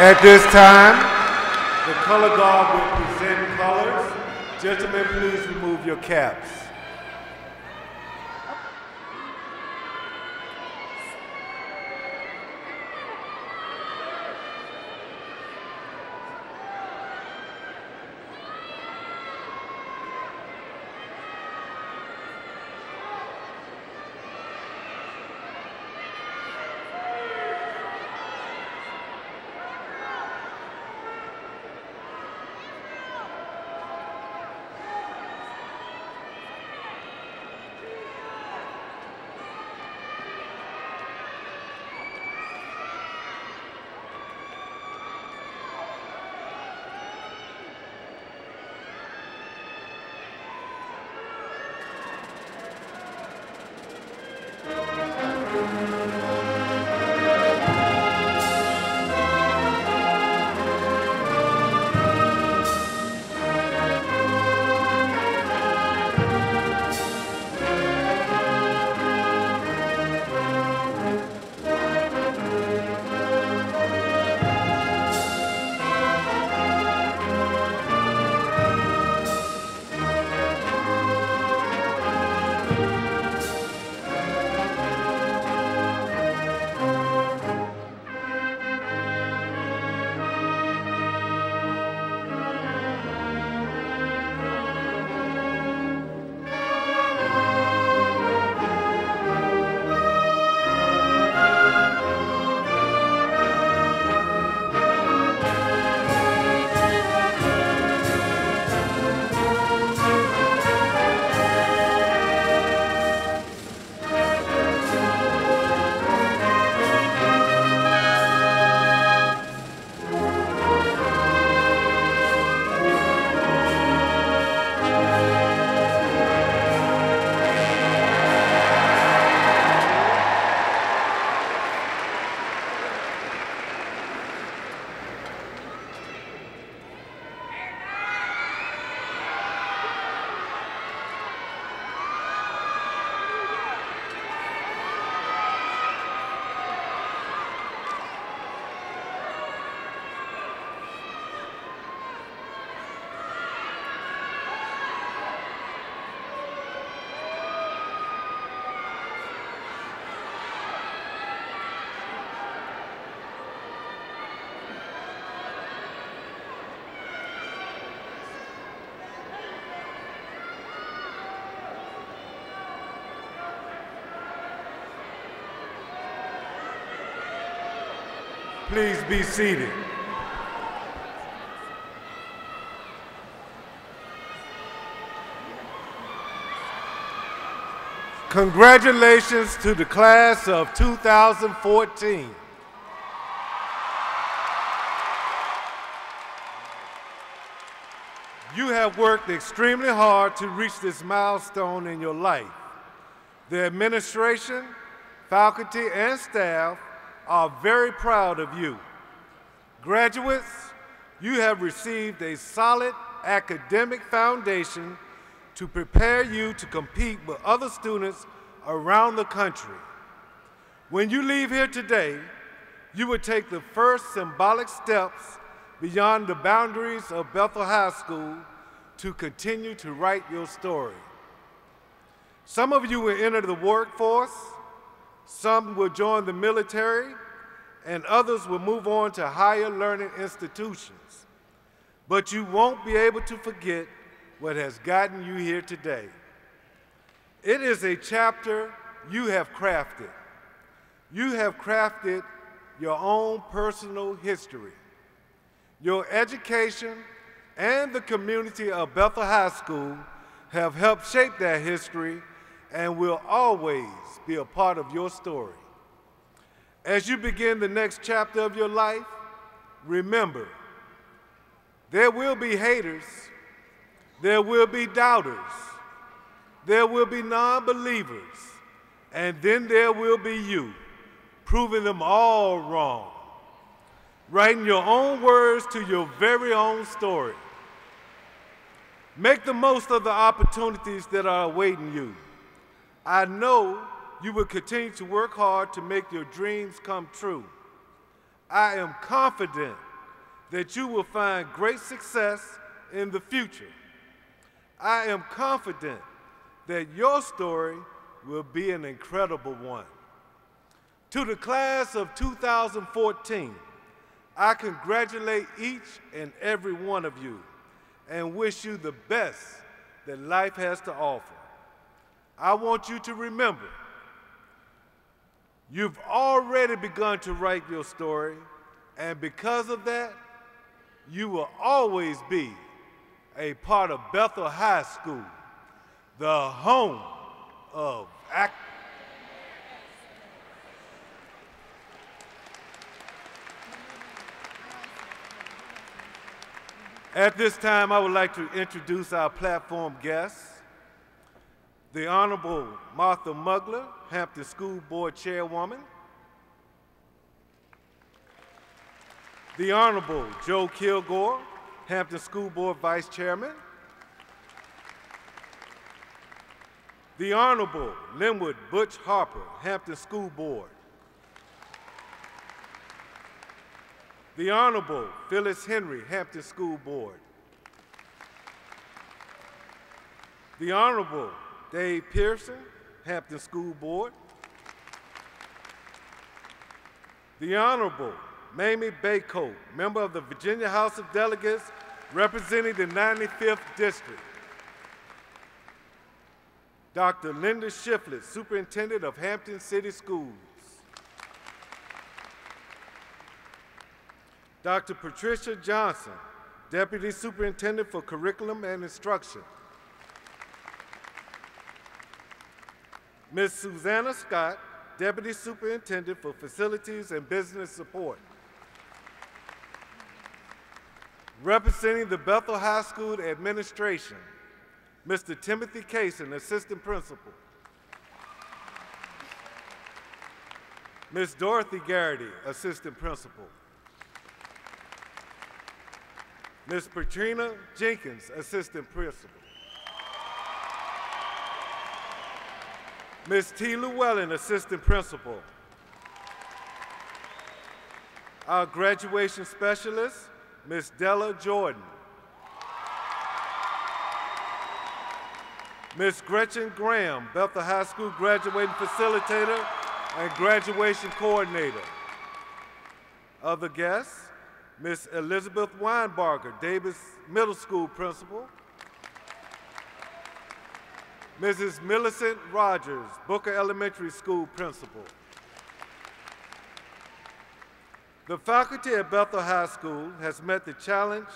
At this time, the color guard will present colors. Gentlemen, please remove your caps. Please be seated. Congratulations to the class of 2014. You have worked extremely hard to reach this milestone in your life. The administration, faculty, and staff are very proud of you. Graduates, you have received a solid academic foundation to prepare you to compete with other students around the country. When you leave here today, you will take the first symbolic steps beyond the boundaries of Bethel High School to continue to write your story. Some of you will enter the workforce, some will join the military, and others will move on to higher learning institutions. But you won't be able to forget what has gotten you here today. It is a chapter you have crafted. You have crafted your own personal history. Your education and the community of Bethel High School have helped shape that history and will always be a part of your story. As you begin the next chapter of your life, remember, there will be haters, there will be doubters, there will be non-believers, and then there will be you, proving them all wrong, writing your own words to your very own story. Make the most of the opportunities that are awaiting you. I know you will continue to work hard to make your dreams come true. I am confident that you will find great success in the future. I am confident that your story will be an incredible one. To the class of 2014, I congratulate each and every one of you and wish you the best that life has to offer. I want you to remember, you've already begun to write your story, and because of that, you will always be a part of Bethel High School, the home of acting. At this time, I would like to introduce our platform guests. The Honorable Martha Mugler, Hampton School Board Chairwoman. The Honorable Joe Kilgore, Hampton School Board Vice Chairman. The Honorable Linwood Butch Harper, Hampton School Board. The Honorable Phyllis Henry, Hampton School Board. The Honorable Dave Pearson, Hampton School Board. The Honorable Mamie Baycoat, member of the Virginia House of Delegates, representing the 95th District. Dr. Linda Shiflett, Superintendent of Hampton City Schools. Dr. Patricia Johnson, Deputy Superintendent for Curriculum and Instruction. Ms. Susanna Scott, Deputy Superintendent for Facilities and Business Support. Representing the Bethel High School Administration, Mr. Timothy Kaysen, Assistant Principal. Ms. Dorothy Garrity, Assistant Principal. Ms. Patrina Jenkins, Assistant Principal. Ms. T. Llewellyn, Assistant Principal. Our graduation specialist, Ms. Della Jordan. Ms. Gretchen Graham, Bethel High School Graduating Facilitator and Graduation Coordinator. Other guests, Ms. Elizabeth Weinbarger, Davis Middle School Principal. Mrs. Millicent Rogers, Booker Elementary School Principal. The faculty at Bethel High School has met the challenge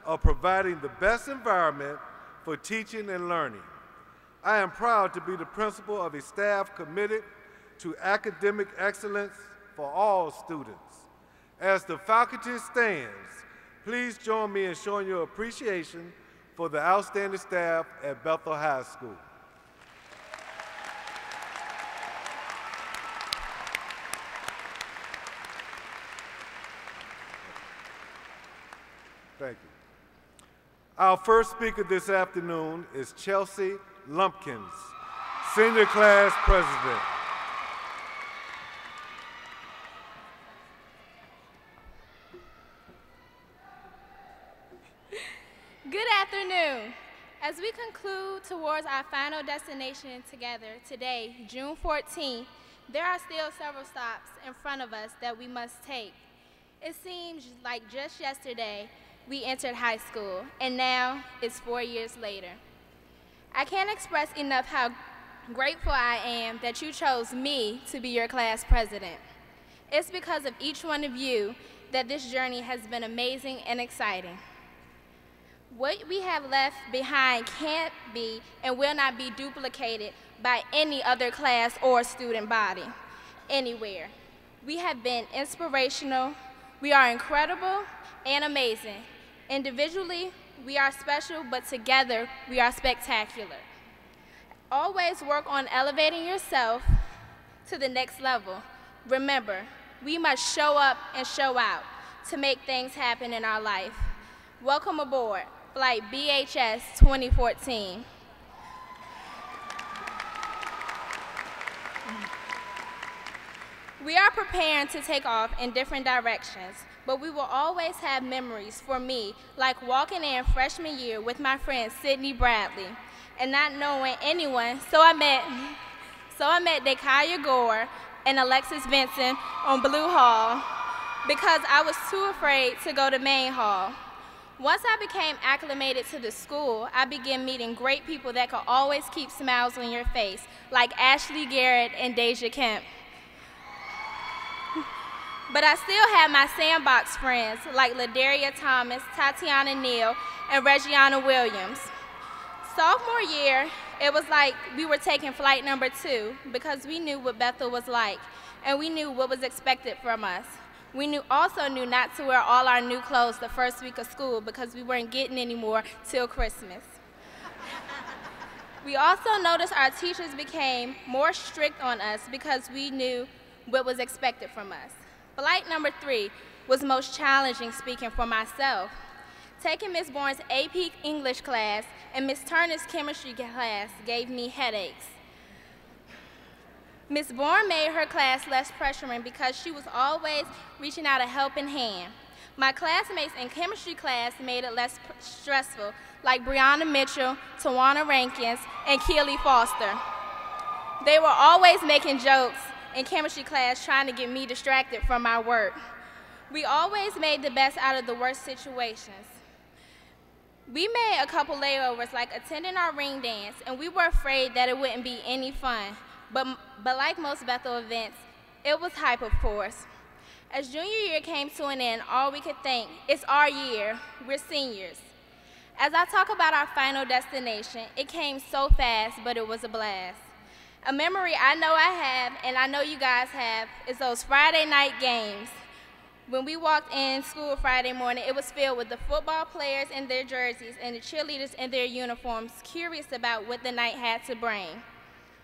of providing the best environment for teaching and learning. I am proud to be the principal of a staff committed to academic excellence for all students. As the faculty stands, please join me in showing your appreciation for the outstanding staff at Bethel High School. Thank you. Our first speaker this afternoon is Chelsea Lumpkins, Senior Class President. Good afternoon. As we conclude towards our final destination together today, June 14th, there are still several stops in front of us that we must take. It seems like just yesterday we entered high school, and now it's 4 years later. I can't express enough how grateful I am that you chose me to be your class president. It's because of each one of you that this journey has been amazing and exciting. What we have left behind can't be and will not be duplicated by any other class or student body anywhere. We have been inspirational, we are incredible and amazing. Individually, we are special, but together, we are spectacular. Always work on elevating yourself to the next level. Remember, we must show up and show out to make things happen in our life. Welcome aboard, Flight BHS 2014. We are preparing to take off in different directions, but we will always have memories for me, like walking in freshman year with my friend Sydney Bradley and not knowing anyone, so I met Dekaya Gore and Alexis Benson on Blue Hall because I was too afraid to go to main hall. Once I became acclimated to the school, I began meeting great people that could always keep smiles on your face, like Ashley Garrett and Deja Kemp. But I still had my sandbox friends like Ladaria Thomas, Tatiana Neal, and Regiana Williams. Sophomore year, it was like we were taking flight number 2 because we knew what Bethel was like, and we knew what was expected from us. We also knew not to wear all our new clothes the first week of school because we weren't getting any more till Christmas. We also noticed our teachers became more strict on us because we knew what was expected from us. Flight number 3 was most challenging speaking for myself. Taking Ms. Bourne's AP English class and Ms. Turner's chemistry class gave me headaches. Ms. Bourne made her class less pressuring because she was always reaching out a helping hand. My classmates in chemistry class made it less stressful, like Brianna Mitchell, Tawana Rankins, and Keely Foster. They were always making jokes in chemistry class trying to get me distracted from my work. We always made the best out of the worst situations. We made a couple layovers, like attending our ring dance, and we were afraid that it wouldn't be any fun. But like most Bethel events, it was hype, of course. As junior year came to an end, all we could think, it's our year, we're seniors. As I talk about our final destination, it came so fast, but it was a blast. A memory I know I have, and I know you guys have, is those Friday night games. When we walked in school Friday morning, it was filled with the football players in their jerseys and the cheerleaders in their uniforms, curious about what the night had to bring.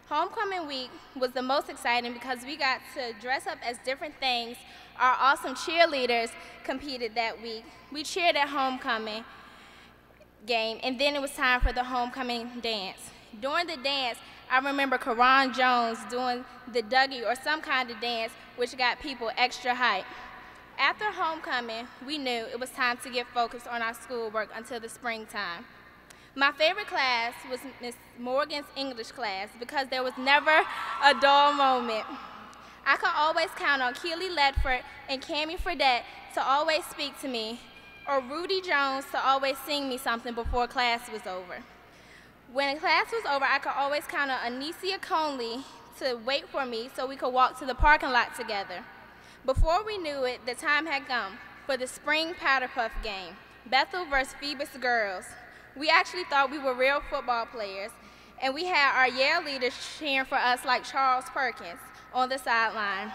Homecoming week was the most exciting because we got to dress up as different things. Our awesome cheerleaders competed that week. We cheered at homecoming game, and then it was time for the homecoming dance. During the dance, I remember Karan Jones doing the Dougie or some kind of dance, which got people extra hype. After homecoming, we knew it was time to get focused on our schoolwork until the springtime. My favorite class was Miss Morgan's English class because there was never a dull moment. I could always count on Keely Ledford and Cammie Fredette to always speak to me, or Rudy Jones to always sing me something before class was over. When class was over, I could always count on Anicia Conley to wait for me so we could walk to the parking lot together. Before we knew it, the time had come for the spring Powder Puff game, Bethel versus Phoebus girls. We actually thought we were real football players, and we had our Yale leaders cheering for us like Charles Perkins on the sideline.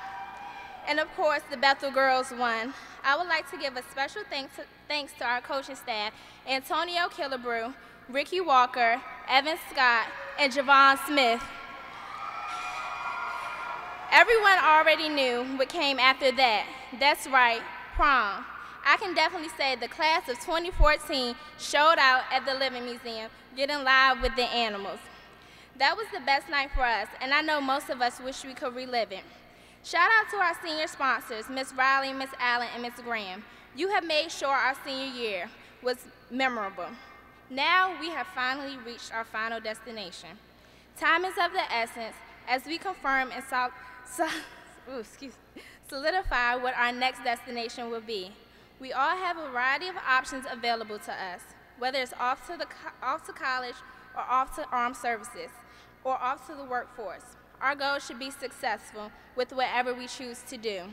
And of course, the Bethel girls won. I would like to give a special thanks to our coaching staff, Antonio Killebrew, Ricky Walker, Evan Scott, and Javon Smith. Everyone already knew what came after that. That's right, prom. I can definitely say the class of 2014 showed out at the Living Museum, getting live with the animals. That was the best night for us, and I know most of us wish we could relive it. Shout out to our senior sponsors, Ms. Riley, Ms. Allen, and Ms. Graham. You have made sure our senior year was memorable. Now we have finally reached our final destination. Time is of the essence as we confirm and solidify what our next destination will be. We all have a variety of options available to us, whether it's off to college or off to armed services or off to the workforce. Our goal should be successful with whatever we choose to do.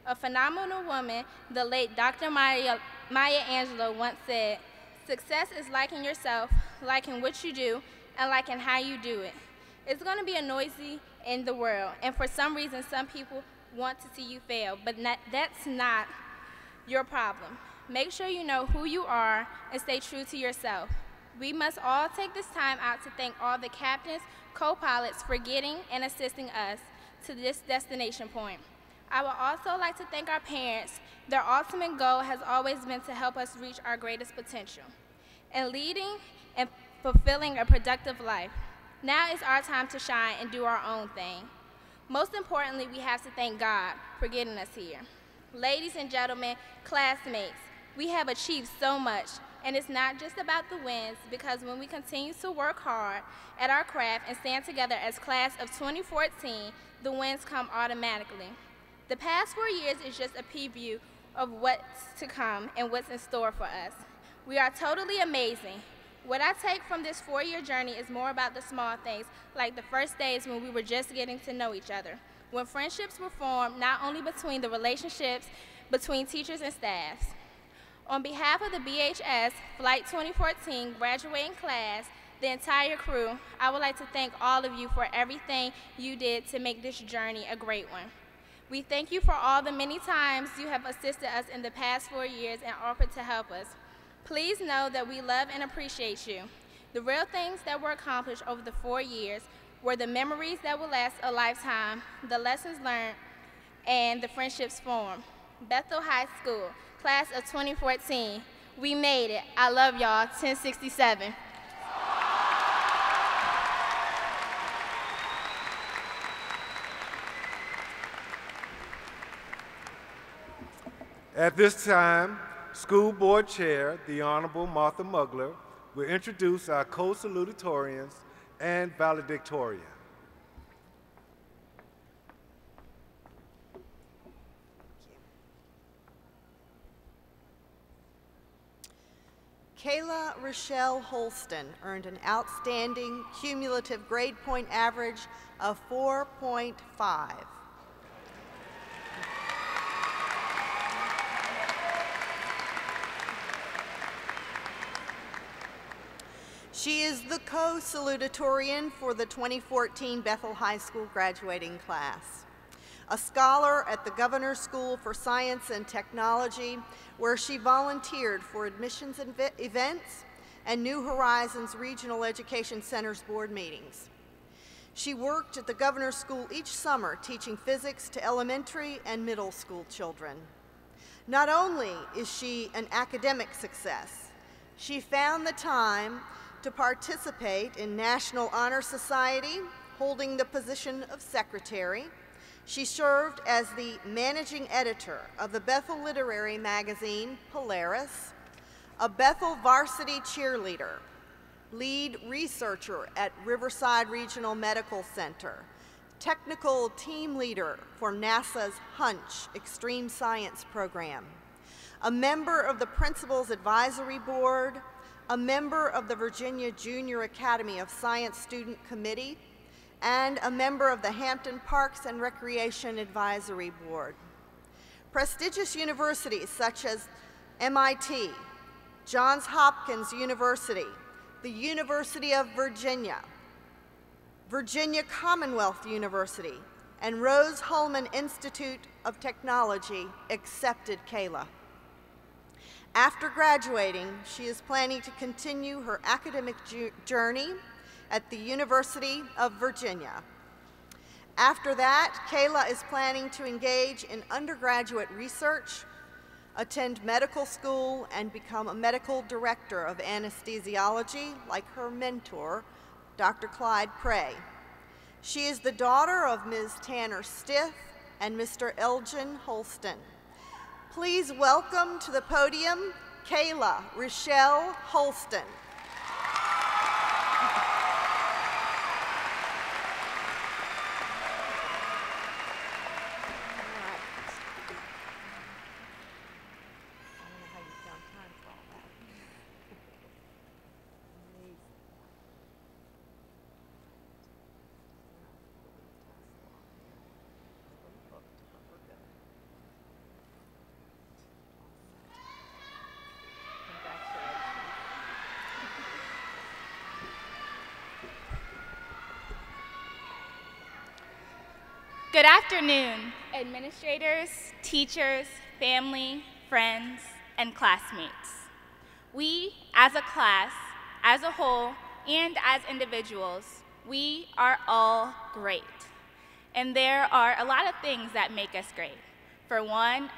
A phenomenal woman, the late Dr. Maya Angelou once said, "Success is liking yourself, liking what you do, and liking how you do it." It's going to be a noisy in the world, and for some reason, some people want to see you fail, but that's not your problem. Make sure you know who you are and stay true to yourself. We must all take this time out to thank all the captains, co-pilots for getting and assisting us to this destination point. I would also like to thank our parents. Their ultimate goal has always been to help us reach our greatest potential and leading and fulfilling a productive life. Now is our time to shine and do our own thing. Most importantly, we have to thank God for getting us here. Ladies and gentlemen, classmates, we have achieved so much, and it's not just about the wins, because when we continue to work hard at our craft and stand together as class of 2014, the wins come automatically. The past 4 years is just a preview of what's to come and what's in store for us. We are totally amazing. What I take from this 4-year journey is more about the small things, like the first days when we were just getting to know each other, when friendships were formed not only between the relationships between teachers and staffs. On behalf of the BHS Flight 2014 graduating class, the entire crew, I would like to thank all of you for everything you did to make this journey a great one. We thank you for all the many times you have assisted us in the past 4 years and offered to help us. Please know that we love and appreciate you. The real things that were accomplished over the 4 years were the memories that will last a lifetime, the lessons learned, and the friendships formed. Bethel High School, class of 2014, we made it. I love y'all, 1067. At this time, School Board Chair, the Honorable Martha Mugler, will introduce our co-salutatorians and valedictorian. Kayla Rochelle Holston earned an outstanding cumulative grade point average of 4.5. She is the co-salutatorian for the 2014 Bethel High School graduating class. A scholar at the Governor's School for Science and Technology, where she volunteered for admissions events and New Horizons Regional Education Center's board meetings. She worked at the Governor's School each summer teaching physics to elementary and middle school children. Not only is she an academic success, she found the time to participate in National Honor Society, holding the position of secretary. She served as the managing editor of the Bethel literary magazine, Polaris, a Bethel varsity cheerleader, lead researcher at Riverside Regional Medical Center, technical team leader for NASA's Hunch Extreme Science program, a member of the Principals Advisory Board, a member of the Virginia Junior Academy of Science Student Committee, and a member of the Hampton Parks and Recreation Advisory Board. Prestigious universities such as MIT, Johns Hopkins University, the University of Virginia, Virginia Commonwealth University, and Rose-Hulman Institute of Technology accepted Kayla. After graduating, she is planning to continue her academic journey at the University of Virginia. After that, Kayla is planning to engage in undergraduate research, attend medical school, and become a medical director of anesthesiology like her mentor, Dr. Clyde Prey. She is the daughter of Ms. Tanner Stiff and Mr. Elgin Holston. Please welcome to the podium, Kayla Rochelle Holston. Good afternoon, administrators, teachers, family, friends, and classmates. We, as a class, as a whole, and as individuals, we are all great. And there are a lot of things that make us great. For one,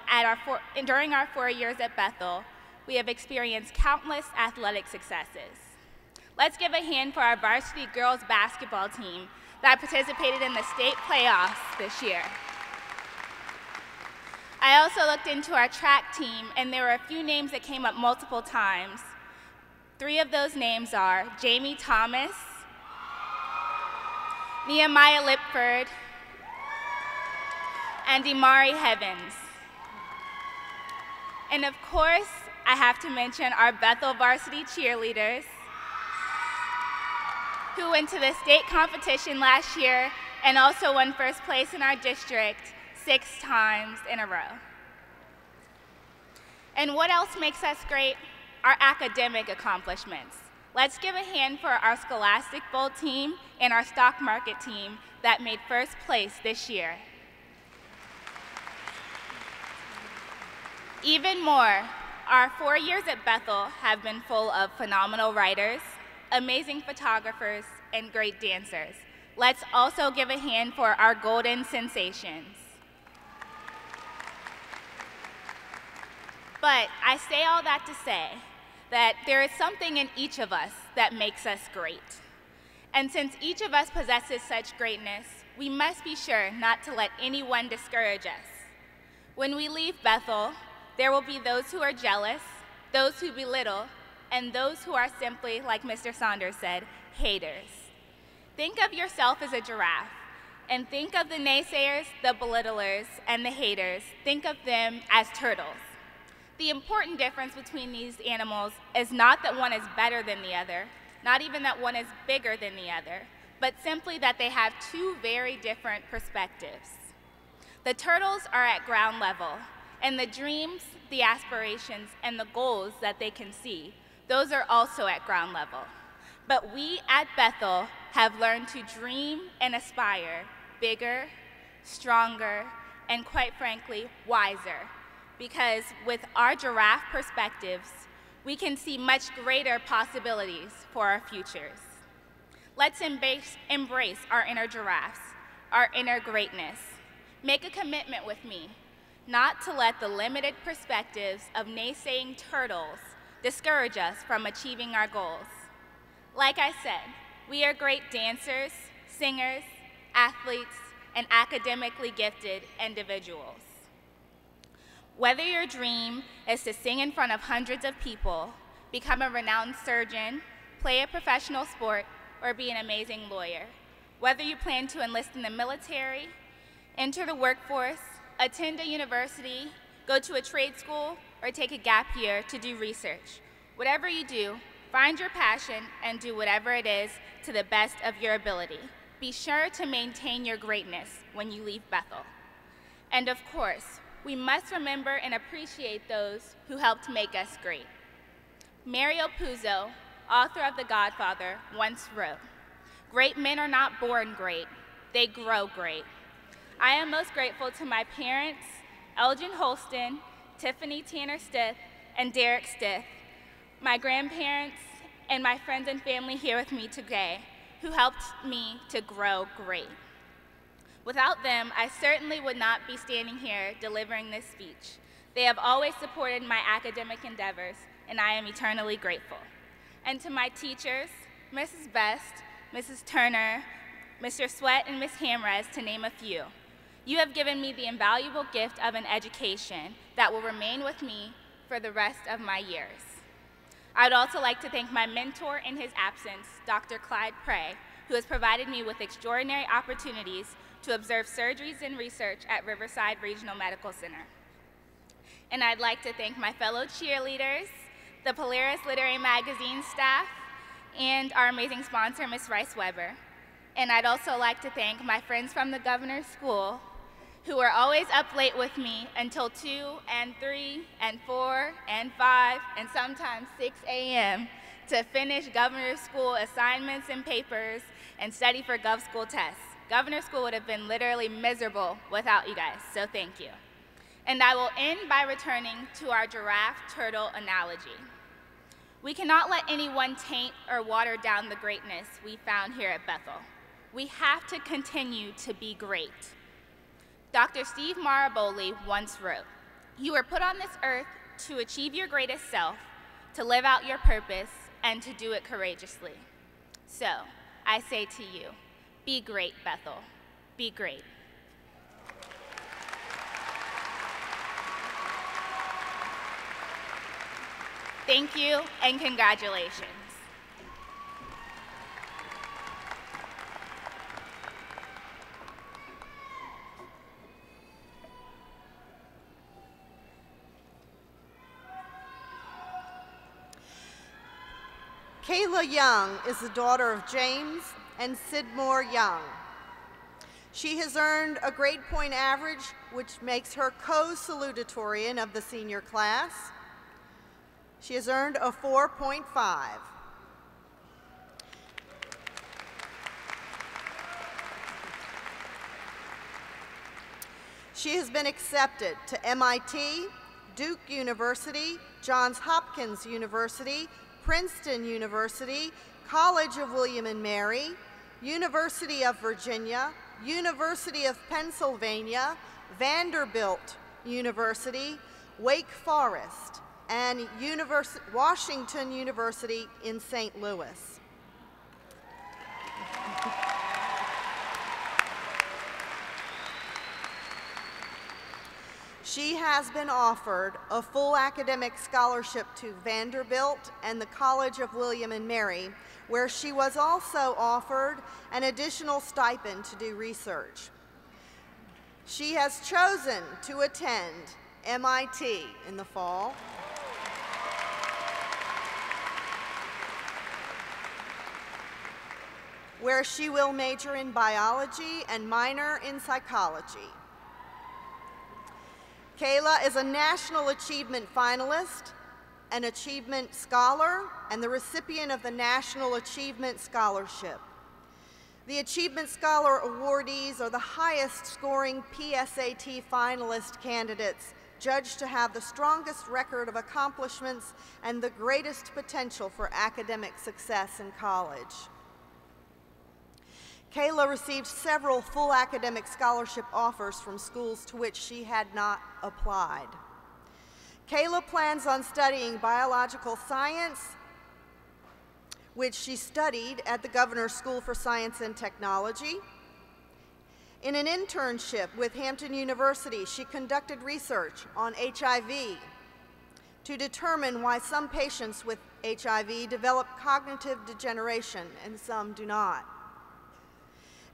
during our 4 years at Bethel, we have experienced countless athletic successes. Let's give a hand for our varsity girls basketball team that participated in the state playoffs this year. I also looked into our track team, and there were a few names that came up multiple times. 3 of those names are Jamie Thomas, Nehemiah Lipford, and Imari Heavens. And of course, I have to mention our Bethel varsity cheerleaders, who went to the state competition last year and also won first place in our district 6 times in a row. And what else makes us great? Our academic accomplishments. Let's give a hand for our Scholastic Bowl team and our stock market team that made first place this year. Even more, our 4 years at Bethel have been full of phenomenal writers, amazing photographers, and great dancers. Let's also give a hand for our golden sensations. But I say all that to say that there is something in each of us that makes us great. And since each of us possesses such greatness, we must be sure not to let anyone discourage us. When we leave Bethel, there will be those who are jealous, those who belittle, and those who are simply, like Mr. Saunders said, haters. Think of yourself as a giraffe, and think of the naysayers, the belittlers, and the haters. Think of them as turtles. The important difference between these animals is not that one is better than the other, not even that one is bigger than the other, but simply that they have 2 very different perspectives. The turtles are at ground level, and the dreams, the aspirations, and the goals that they can see, those are also at ground level. But we at Bethel have learned to dream and aspire bigger, stronger, and quite frankly, wiser. Because with our giraffe perspectives, we can see much greater possibilities for our futures. Let's embrace our inner giraffes, our inner greatness. Make a commitment with me not to let the limited perspectives of naysaying turtles discourage us from achieving our goals. Like I said, we are great dancers, singers, athletes, and academically gifted individuals. Whether your dream is to sing in front of hundreds of people, become a renowned surgeon, play a professional sport, or be an amazing lawyer, whether you plan to enlist in the military, enter the workforce, attend a university, go to a trade school, or take a gap year to do research, whatever you do, find your passion and do whatever it is to the best of your ability. Be sure to maintain your greatness when you leave Bethel. And of course, we must remember and appreciate those who helped make us great. Mario Puzo, author of The Godfather, once wrote, "Great men are not born great, they grow great." I am most grateful to my parents, Elgin Holston, Tiffany Tanner Stith, and Derek Stith, my grandparents, and my friends and family here with me today, who helped me to grow great. Without them, I certainly would not be standing here delivering this speech. They have always supported my academic endeavors, and I am eternally grateful. And to my teachers, Mrs. Best, Mrs. Turner, Mr. Sweat, and Ms. Hamres, to name a few, you have given me the invaluable gift of an education that will remain with me for the rest of my years. I would also like to thank my mentor in his absence, Dr. Clyde Prey, who has provided me with extraordinary opportunities to observe surgeries and research at Riverside Regional Medical Center. And I'd like to thank my fellow cheerleaders, the Polaris Literary Magazine staff, and our amazing sponsor, Ms. Rice Weber. And I'd also like to thank my friends from the Governor's School, who are always up late with me until 2 and 3 and 4 and 5 and sometimes 6 a.m. to finish Governor's School assignments and papers and study for Gov School tests. Governor's School would have been literally miserable without you guys, so thank you. And I will end by returning to our giraffe-turtle analogy. We cannot let anyone taint or water down the greatness we found here at Bethel. We have to continue to be great. Dr. Steve Maraboli once wrote, "You were put on this earth to achieve your greatest self, to live out your purpose, and to do it courageously." So, I say to you, be great, Bethel. Be great. Thank you and congratulations. Kayla Young is the daughter of James and Sidmore Young. She has earned a grade point average, which makes her co-salutatorian of the senior class. She has earned a 4.5. She has been accepted to MIT, Duke University, Johns Hopkins University, Princeton University, College of William and Mary, University of Virginia, University of Pennsylvania, Vanderbilt University, Wake Forest, and Washington University in St. Louis. She has been offered a full academic scholarship to Vanderbilt and the College of William and Mary, where she was also offered an additional stipend to do research. She has chosen to attend MIT in the fall. Where she will major in biology and minor in psychology. Kayla is a National Achievement Finalist, an Achievement Scholar, and the recipient of the National Achievement Scholarship. The Achievement Scholar awardees are the highest scoring PSAT finalist candidates judged to have the strongest record of accomplishments and the greatest potential for academic success in college. Kayla received several full academic scholarship offers from schools to which she had not applied. Kayla plans on studying biological science, which she studied at the Governor's School for Science and Technology. In an internship with Hampton University, she conducted research on HIV to determine why some patients with HIV develop cognitive degeneration and some do not.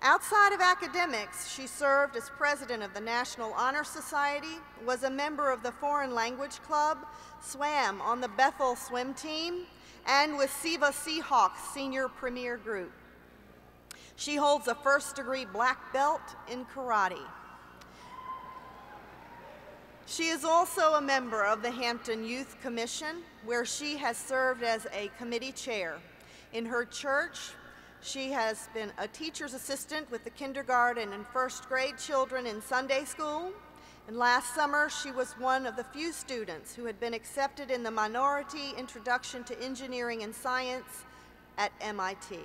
Outside of academics, she served as president of the National Honor Society, was a member of the Foreign Language Club, swam on the Bethel swim team, and with Siva Seahawks Senior Premier Group. She holds a first-degree black belt in karate. She is also a member of the Hampton Youth Commission, where she has served as a committee chair. In her church, she has been a teacher's assistant with the kindergarten and first grade children in Sunday school. And last summer, she was one of the few students who had been accepted in the Minority Introduction to Engineering and Science at MIT.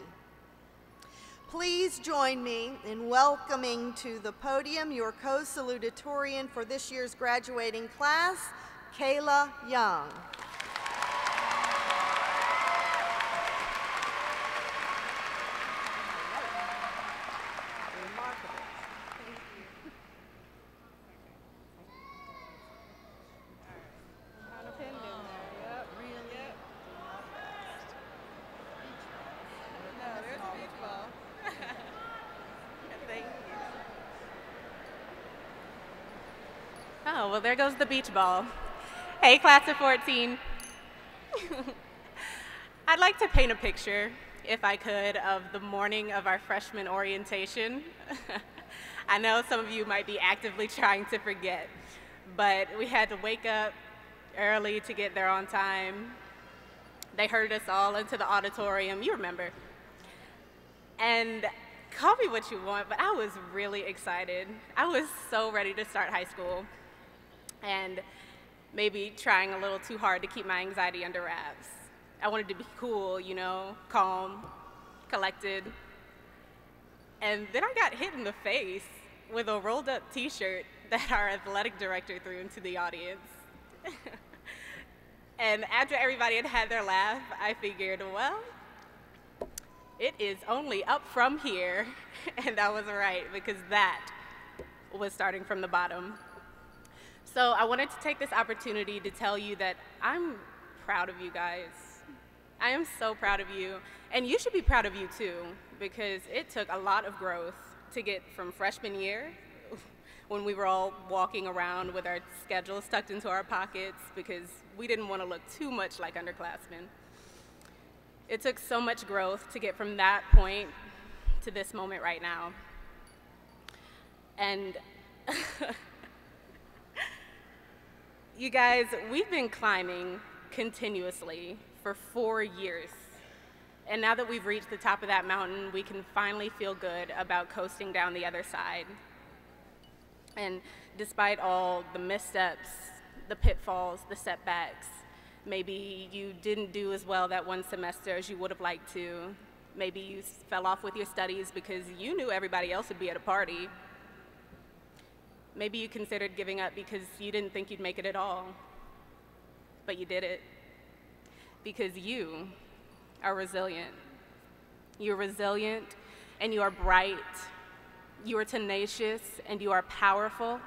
Please join me in welcoming to the podium your co-salutatorian for this year's graduating class, Kayla Young. Oh, well, there goes the beach ball. Hey, class of 14. I'd like to paint a picture, if I could, of the morning of our freshman orientation. I know some of you might be actively trying to forget, but we had to wake up early to get there on time. They herded us all into the auditorium, you remember. And call me what you want, but I was really excited. I was so ready to start high school, and maybe trying a little too hard to keep my anxiety under wraps. I wanted to be cool, you know, calm, collected. And then I got hit in the face with a rolled up t-shirt that our athletic director threw into the audience. And after everybody had had their laugh, I figured, well, it is only up from here. And I was right, because that was starting from the bottom. So I wanted to take this opportunity to tell you that I'm proud of you guys. I am so proud of you, and you should be proud of you too, because it took a lot of growth to get from freshman year, when we were all walking around with our schedules tucked into our pockets because we didn't want to look too much like underclassmen. It took so much growth to get from that point to this moment right now. And you guys, we've been climbing continuously for 4 years. And now that we've reached the top of that mountain, we can finally feel good about coasting down the other side. And despite all the missteps, the pitfalls, the setbacks, maybe you didn't do as well that one semester as you would have liked to. Maybe you fell off with your studies because you knew everybody else would be at a party. Maybe you considered giving up because you didn't think you'd make it at all. But you did it because you are resilient. You're resilient and you are bright. You are tenacious and you are powerful.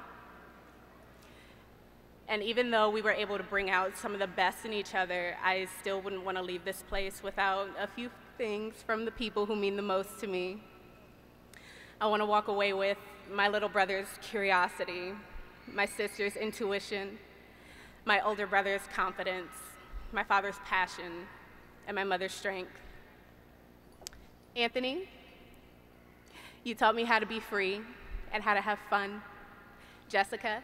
And even though we were able to bring out some of the best in each other, I still wouldn't want to leave this place without a few things from the people who mean the most to me. I want to walk away with my little brother's curiosity, my sister's intuition, my older brother's confidence, my father's passion, and my mother's strength. Anthony, you taught me how to be free and how to have fun. Jessica,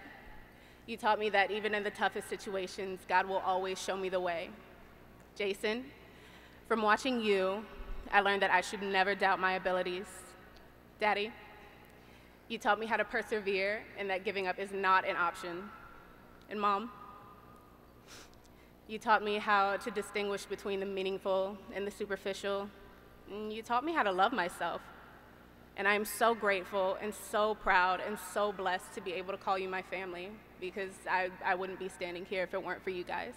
you taught me that even in the toughest situations, God will always show me the way. Jason, from watching you, I learned that I should never doubt my abilities. Daddy, you taught me how to persevere and that giving up is not an option. And Mom, you taught me how to distinguish between the meaningful and the superficial. And you taught me how to love myself. And I am so grateful and so proud and so blessed to be able to call you my family, because I wouldn't be standing here if it weren't for you guys.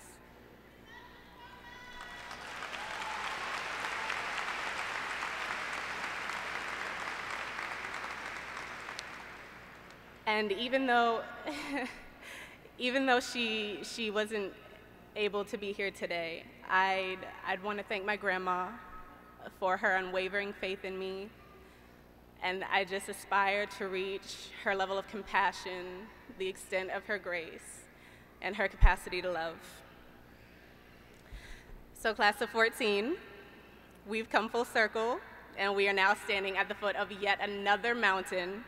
And even though she wasn't able to be here today, I'd want to thank my grandma for her unwavering faith in me. And I just aspire to reach her level of compassion, the extent of her grace, and her capacity to love. So class of 14, we've come full circle, and we are now standing at the foot of yet another mountain.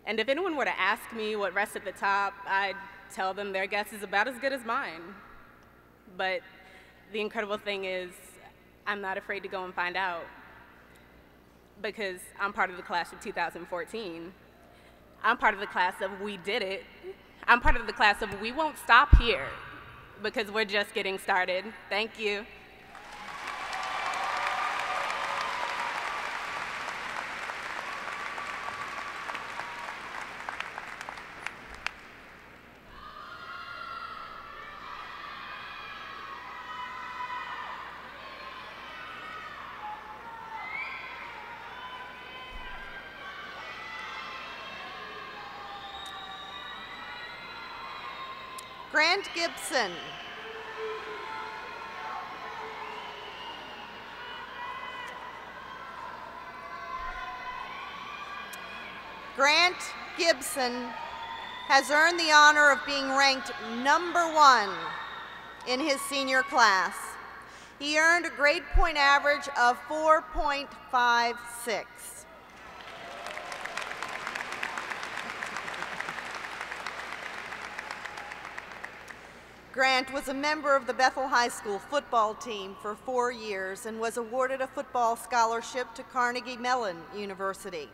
And if anyone were to ask me what rests at the top, I'd tell them their guess is about as good as mine. But the incredible thing is, I'm not afraid to go and find out, because I'm part of the class of 2014. I'm part of the class of we did it. I'm part of the class of we won't stop here, because we're just getting started. Thank you. Grant Gibson. Grant Gibson has earned the honor of being ranked #1 in his senior class. He earned a grade point average of 4.56. Grant was a member of the Bethel High School football team for 4 years and was awarded a football scholarship to Carnegie Mellon University.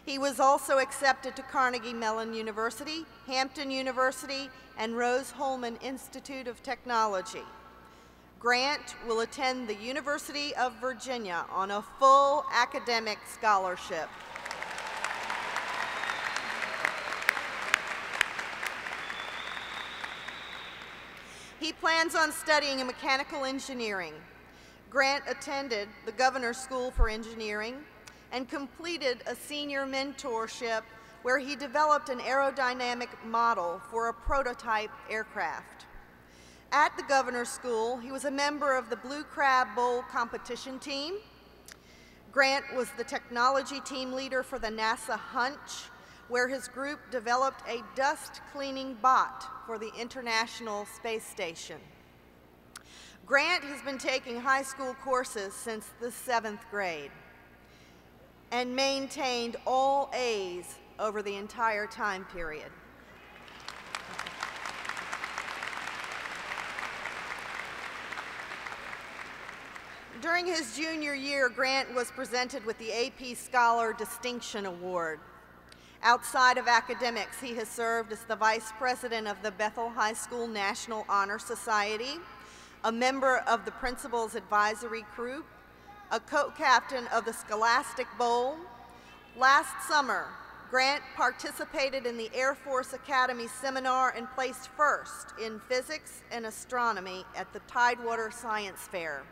He was also accepted to Carnegie Mellon University, Hampton University, and Rose-Hulman Institute of Technology. Grant will attend the University of Virginia on a full academic scholarship. He plans on studying mechanical engineering. Grant attended the Governor's School for Engineering and completed a senior mentorship where he developed an aerodynamic model for a prototype aircraft. At the Governor's School, he was a member of the Blue Crab Bowl competition team. Grant was the technology team leader for the NASA Hunch, where his group developed a dust cleaning bot for the International Space Station. Grant has been taking high school courses since the 7th grade and maintained all A's over the entire time period. During his junior year, Grant was presented with the AP Scholar Distinction Award. Outside of academics, he has served as the Vice President of the Bethel High School National Honor Society, a member of the Principal's Advisory Group, a co-captain of the Scholastic Bowl. Last summer, Grant participated in the Air Force Academy seminar and placed first in physics and astronomy at the Tidewater Science Fair.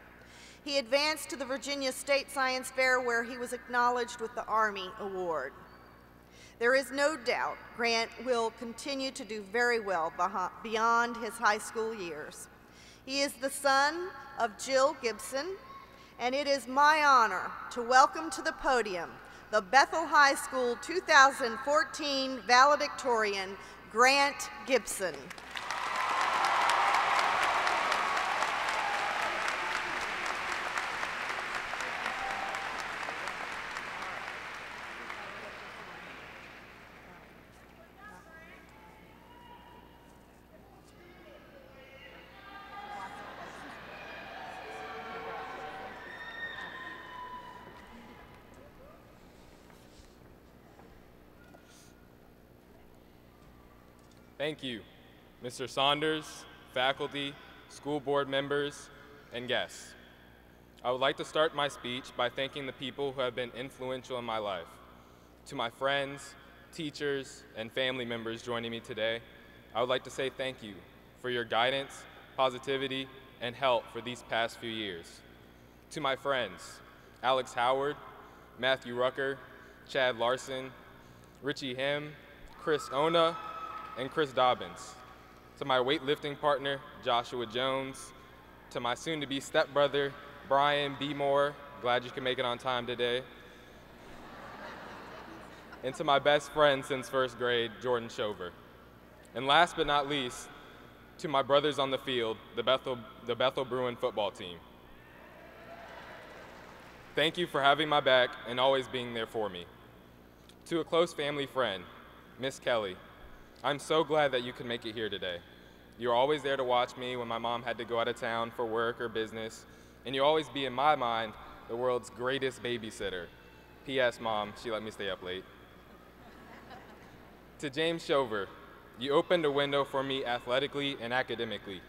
He advanced to the Virginia State Science Fair, where he was acknowledged with the Army Award. There is no doubt Grant will continue to do very well beyond his high school years. He is the son of Jill Gibson, and it is my honor to welcome to the podium the Bethel High School 2014 Valedictorian, Grant Gibson. Thank you, Mr. Saunders, faculty, school board members, and guests. I would like to start my speech by thanking the people who have been influential in my life. To my friends, teachers, and family members joining me today, I would like to say thank you for your guidance, positivity, and help for these past few years. To my friends, Alex Howard, Matthew Rucker, Chad Larson, Richie Him, Chris Ona, and Chris Dobbins. To my weightlifting partner, Joshua Jones. To my soon-to-be stepbrother, Brian B. Moore, glad you can make it on time today. And to my best friend since first grade, Jordan Shover. And last but not least, to my brothers on the field, the Bethel Bruin football team. Thank you for having my back and always being there for me. To a close family friend, Miss Kelly, I'm so glad that you could make it here today. You're always there to watch me when my mom had to go out of town for work or business, and you'll always be, in my mind, the world's greatest babysitter. P.S. Mom, she let me stay up late. To James Shover, you opened a window for me athletically and academically,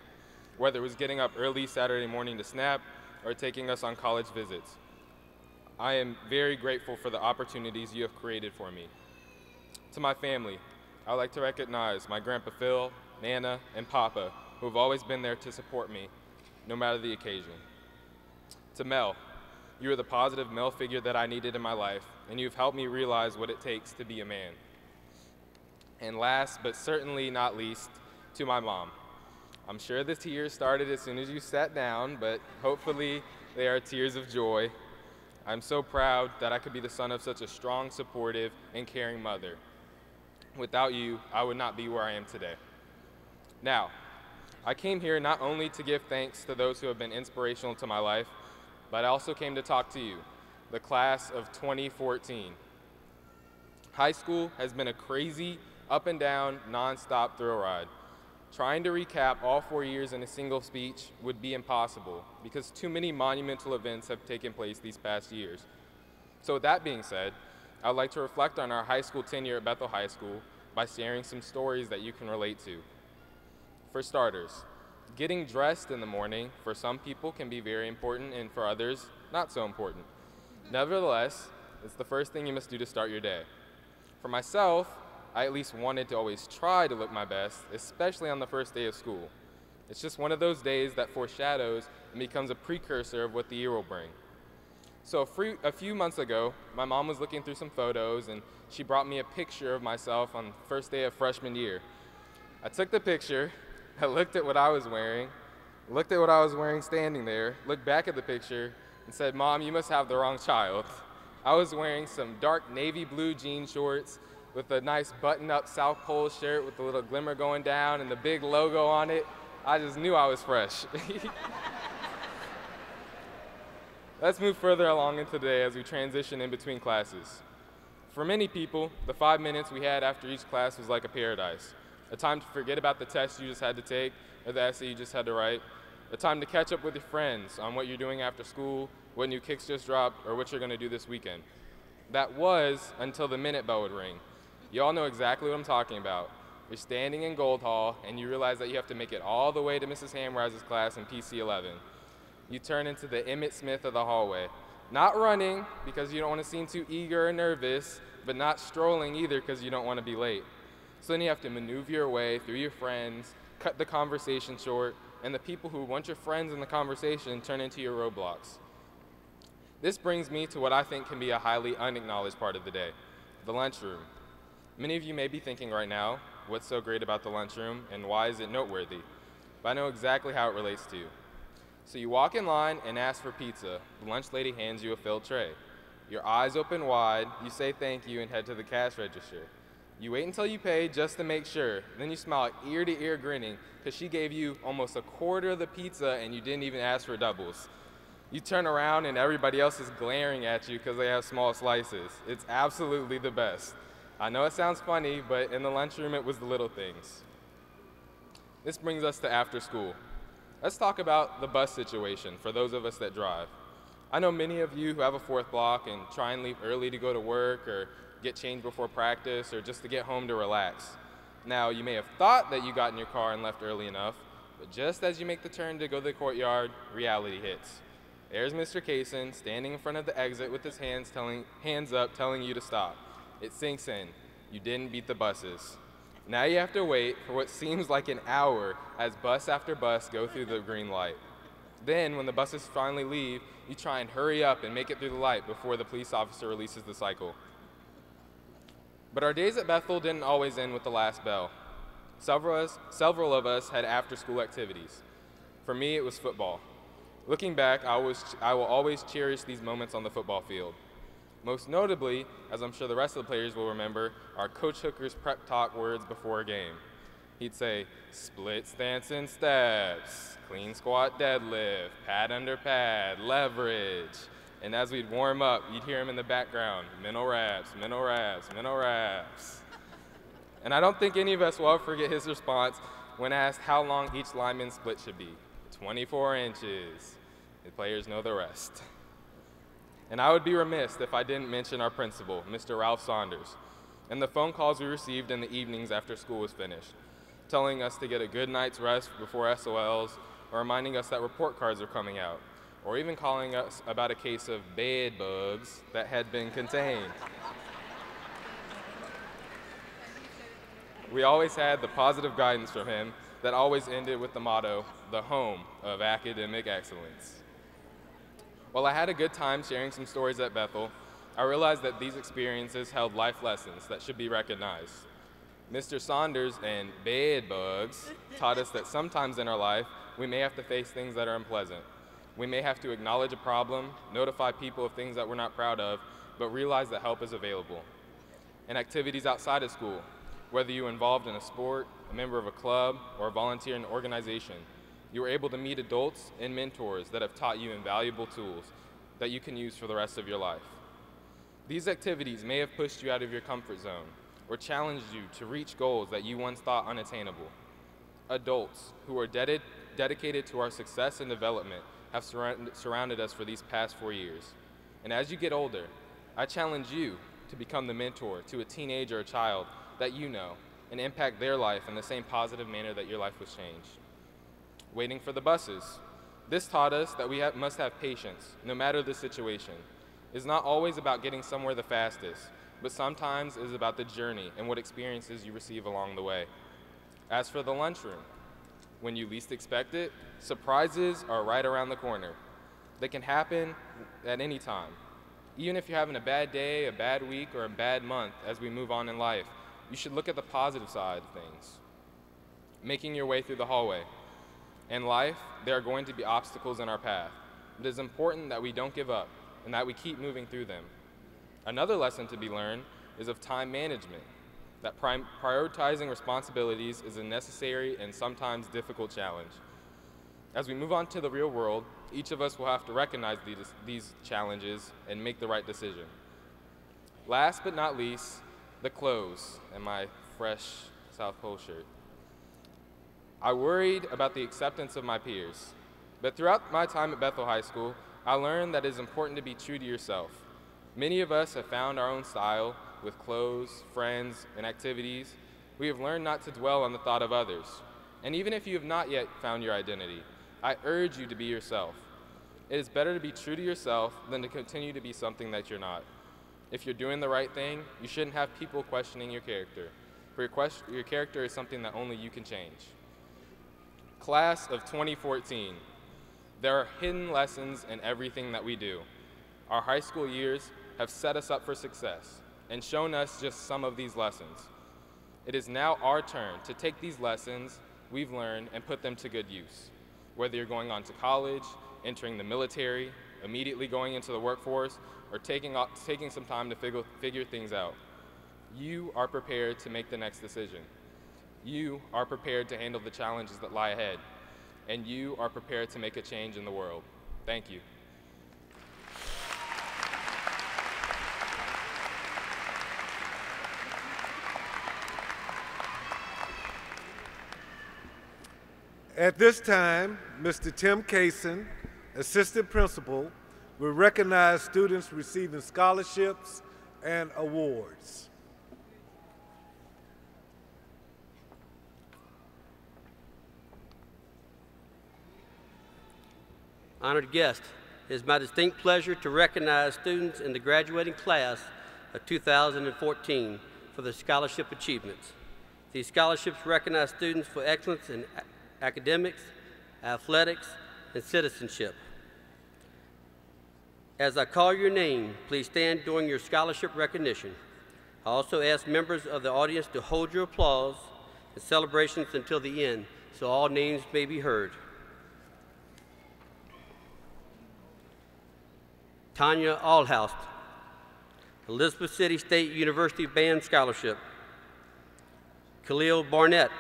whether it was getting up early Saturday morning to snap or taking us on college visits. I am very grateful for the opportunities you have created for me. To my family, I would like to recognize my Grandpa Phil, Nana, and Papa, who have always been there to support me, no matter the occasion. To Mel, you are the positive male figure that I needed in my life, and you've helped me realize what it takes to be a man. And last, but certainly not least, to my mom. I'm sure the tears started as soon as you sat down, but hopefully they are tears of joy. I'm so proud that I could be the son of such a strong, supportive, and caring mother. Without you, I would not be where I am today. Now, I came here not only to give thanks to those who have been inspirational to my life, but I also came to talk to you, the class of 2014. High school has been a crazy, up and down, nonstop thrill ride. Trying to recap all 4 years in a single speech would be impossible because too many monumental events have taken place these past years. So with that being said, I would like to reflect on our high school tenure at Bethel High School by sharing some stories that you can relate to. For starters, getting dressed in the morning for some people can be very important and for others, not so important. Nevertheless, it's the first thing you must do to start your day. For myself, I at least wanted to always try to look my best, especially on the first day of school. It's just one of those days that foreshadows and becomes a precursor of what the year will bring. So a few months ago, my mom was looking through some photos and she brought me a picture of myself on the first day of freshman year. I took the picture, I looked at what I was wearing, standing there, looked back at the picture, and said, "Mom, you must have the wrong child." I was wearing some dark navy blue jean shorts with a nice button-up South Pole shirt with a little glimmer going down and the big logo on it. I just knew I was fresh. Let's move further along into today as we transition in between classes. For many people, the 5 minutes we had after each class was like a paradise. A time to forget about the test you just had to take or the essay you just had to write. A time to catch up with your friends on what you're doing after school, what new kicks just dropped, or what you're going to do this weekend. That was until the minute bell would ring. You all know exactly what I'm talking about. You're standing in Gold Hall, and you realize that you have to make it all the way to Mrs. Hamrise's class in PC 11. You turn into the Emmitt Smith of the hallway. Not running, because you don't want to seem too eager or nervous, but not strolling either, because you don't want to be late. So then you have to maneuver your way through your friends, cut the conversation short, and the people who want your friends in the conversation turn into your roadblocks. This brings me to what I think can be a highly unacknowledged part of the day, the lunchroom. Many of you may be thinking right now, what's so great about the lunchroom and why is it noteworthy? But I know exactly how it relates to you. So you walk in line and ask for pizza. The lunch lady hands you a filled tray. Your eyes open wide, you say thank you and head to the cash register. You wait until you pay just to make sure. Then you smile ear to ear grinning because she gave you almost a quarter of the pizza and you didn't even ask for doubles. You turn around and everybody else is glaring at you because they have small slices. It's absolutely the best. I know it sounds funny, but in the lunchroom it was the little things. This brings us to after school. Let's talk about the bus situation for those of us that drive. I know many of you who have a fourth block and try and leave early to go to work or get changed before practice or just to get home to relax. Now, you may have thought that you got in your car and left early enough, but just as you make the turn to go to the courtyard, reality hits. There's Mr. Kaysen standing in front of the exit with his hands up telling you to stop. It sinks in. You didn't beat the buses. Now you have to wait for what seems like an hour as bus after bus go through the green light. Then, when the buses finally leave, you try and hurry up and make it through the light before the police officer releases the cycle. But our days at Bethel didn't always end with the last bell. Several of us had after-school activities. For me, it was football. Looking back, I will always cherish these moments on the football field. Most notably, as I'm sure the rest of the players will remember, are Coach Hooker's prep talk words before a game. He'd say, split stance and steps, clean squat deadlift, pad under pad, leverage. And as we'd warm up, you'd hear him in the background, mental reps, mental reps, mental reps. And I don't think any of us will ever forget his response when asked how long each lineman's split should be. 24 inches. The players know the rest. And I would be remiss if I didn't mention our principal, Mr. Ralph Saunders, and the phone calls we received in the evenings after school was finished, telling us to get a good night's rest before SOLs, or reminding us that report cards were coming out, or even calling us about a case of bed bugs that had been contained. We always had the positive guidance from him that always ended with the motto, the home of academic excellence. While I had a good time sharing some stories at Bethel, I realized that these experiences held life lessons that should be recognized. Mr. Saunders and bed bugs taught us that sometimes in our life, we may have to face things that are unpleasant. We may have to acknowledge a problem, notify people of things that we're not proud of, but realize that help is available. And activities outside of school, whether you're involved in a sport, a member of a club, or a volunteer in an organization, you were able to meet adults and mentors that have taught you invaluable tools that you can use for the rest of your life. These activities may have pushed you out of your comfort zone or challenged you to reach goals that you once thought unattainable. Adults who are dedicated to our success and development have surrounded us for these past 4 years. And as you get older, I challenge you to become the mentor to a teenager or a child that you know and impact their life in the same positive manner that your life was changed. Waiting for the buses. This taught us that we must have patience, no matter the situation. It's not always about getting somewhere the fastest, but sometimes it is about the journey and what experiences you receive along the way. As for the lunchroom, when you least expect it, surprises are right around the corner. They can happen at any time. Even if you're having a bad day, a bad week, or a bad month as we move on in life, you should look at the positive side of things. Making your way through the hallway. In life, there are going to be obstacles in our path. It is important that we don't give up and that we keep moving through them. Another lesson to be learned is of time management, that prioritizing responsibilities is a necessary and sometimes difficult challenge. As we move on to the real world, each of us will have to recognize these challenges and make the right decision. Last but not least, the clothes and my fresh South Pole shirt. I worried about the acceptance of my peers, but throughout my time at Bethel High School, I learned that it is important to be true to yourself. Many of us have found our own style with clothes, friends, and activities. We have learned not to dwell on the thought of others. And even if you have not yet found your identity, I urge you to be yourself. It is better to be true to yourself than to continue to be something that you're not. If you're doing the right thing, you shouldn't have people questioning your character. For your character is something that only you can change. Class of 2014. There are hidden lessons in everything that we do. Our high school years have set us up for success and shown us just some of these lessons. It is now our turn to take these lessons we've learned and put them to good use. Whether you're going on to college, entering the military, immediately going into the workforce, or taking some time to figure things out, you are prepared to make the next decision. You are prepared to handle the challenges that lie ahead, and you are prepared to make a change in the world. Thank you. At this time, Mr. Tim Kaysen, Assistant Principal, will recognize students receiving scholarships and awards. Honored guests, it is my distinct pleasure to recognize students in the graduating class of 2014 for their scholarship achievements. These scholarships recognize students for excellence in academics, athletics, and citizenship. As I call your name, please stand during your scholarship recognition. I also ask members of the audience to hold your applause and celebrations until the end, so all names may be heard. Tanya Allhouse, Elizabeth City State University Band Scholarship. Khalil Barnett,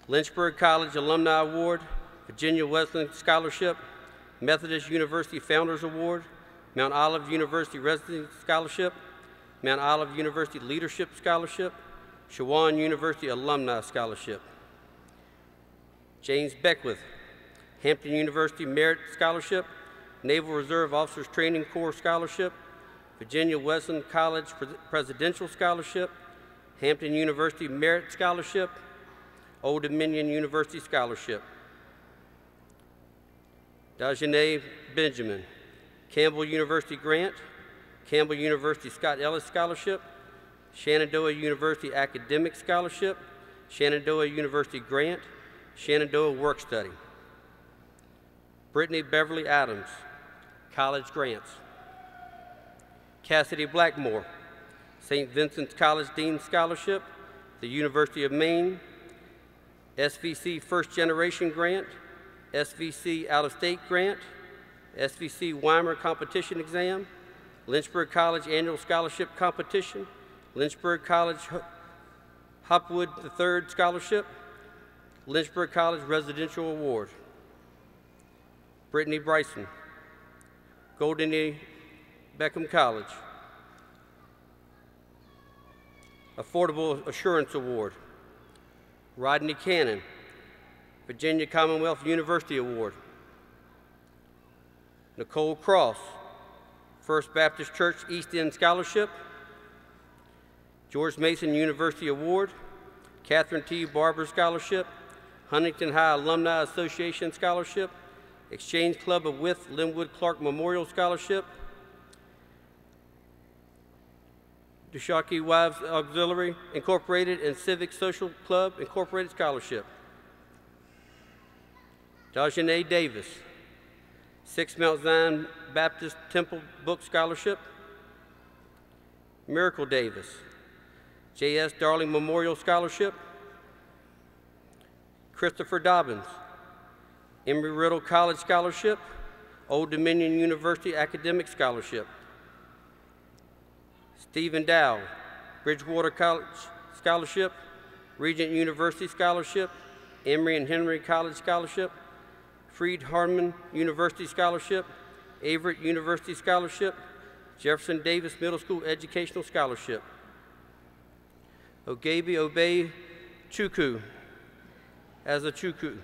Lynchburg College Alumni Award, Virginia Wesleyan Scholarship, Methodist University Founders Award, Mount Olive University Residency Scholarship, Mount Olive University Leadership Scholarship, Shawan University Alumni Scholarship. James Beckwith, Hampton University Merit Scholarship, Naval Reserve Officers Training Corps Scholarship, Virginia Wesleyan College Presidential Scholarship, Hampton University Merit Scholarship, Old Dominion University Scholarship. Dajane Benjamin, Campbell University Grant, Campbell University Scott Ellis Scholarship, Shenandoah University Academic Scholarship, Shenandoah University Grant, Shenandoah Work Study. Brittany Beverly Adams, College Grants. Cassidy Blackmore, St. Vincent's College Dean Scholarship, the University of Maine, SVC First Generation Grant, SVC Out-of-State Grant, SVC Weimer Competition Exam, Lynchburg College Annual Scholarship Competition, Lynchburg College Hopwood III Scholarship, Lynchburg College Residential Award. Brittany Bryson, Golden E. Beckham College, Affordable Assurance Award. Rodney Cannon, Virginia Commonwealth University Award. Nicole Cross, First Baptist Church East End Scholarship. George Mason University Award. Catherine T. Barber Scholarship. Huntington High Alumni Association Scholarship. Exchange Club of Wythe Linwood Clark Memorial Scholarship. Dushaki Wives Auxiliary Incorporated and Civic Social Club Incorporated Scholarship. Dajane Davis, 6 Mount Zion Baptist Temple Book Scholarship. Miracle Davis, J.S. Darling Memorial Scholarship. Christopher Dobbins, Embry-Riddle College Scholarship, Old Dominion University Academic Scholarship. Stephen Dow, Bridgewater College Scholarship, Regent University Scholarship, Emory and Henry College Scholarship, Freed Hardeman University Scholarship, Averett University Scholarship, Jefferson Davis Middle School Educational Scholarship. Ogabi Obey Chukwu, as a Chukwu,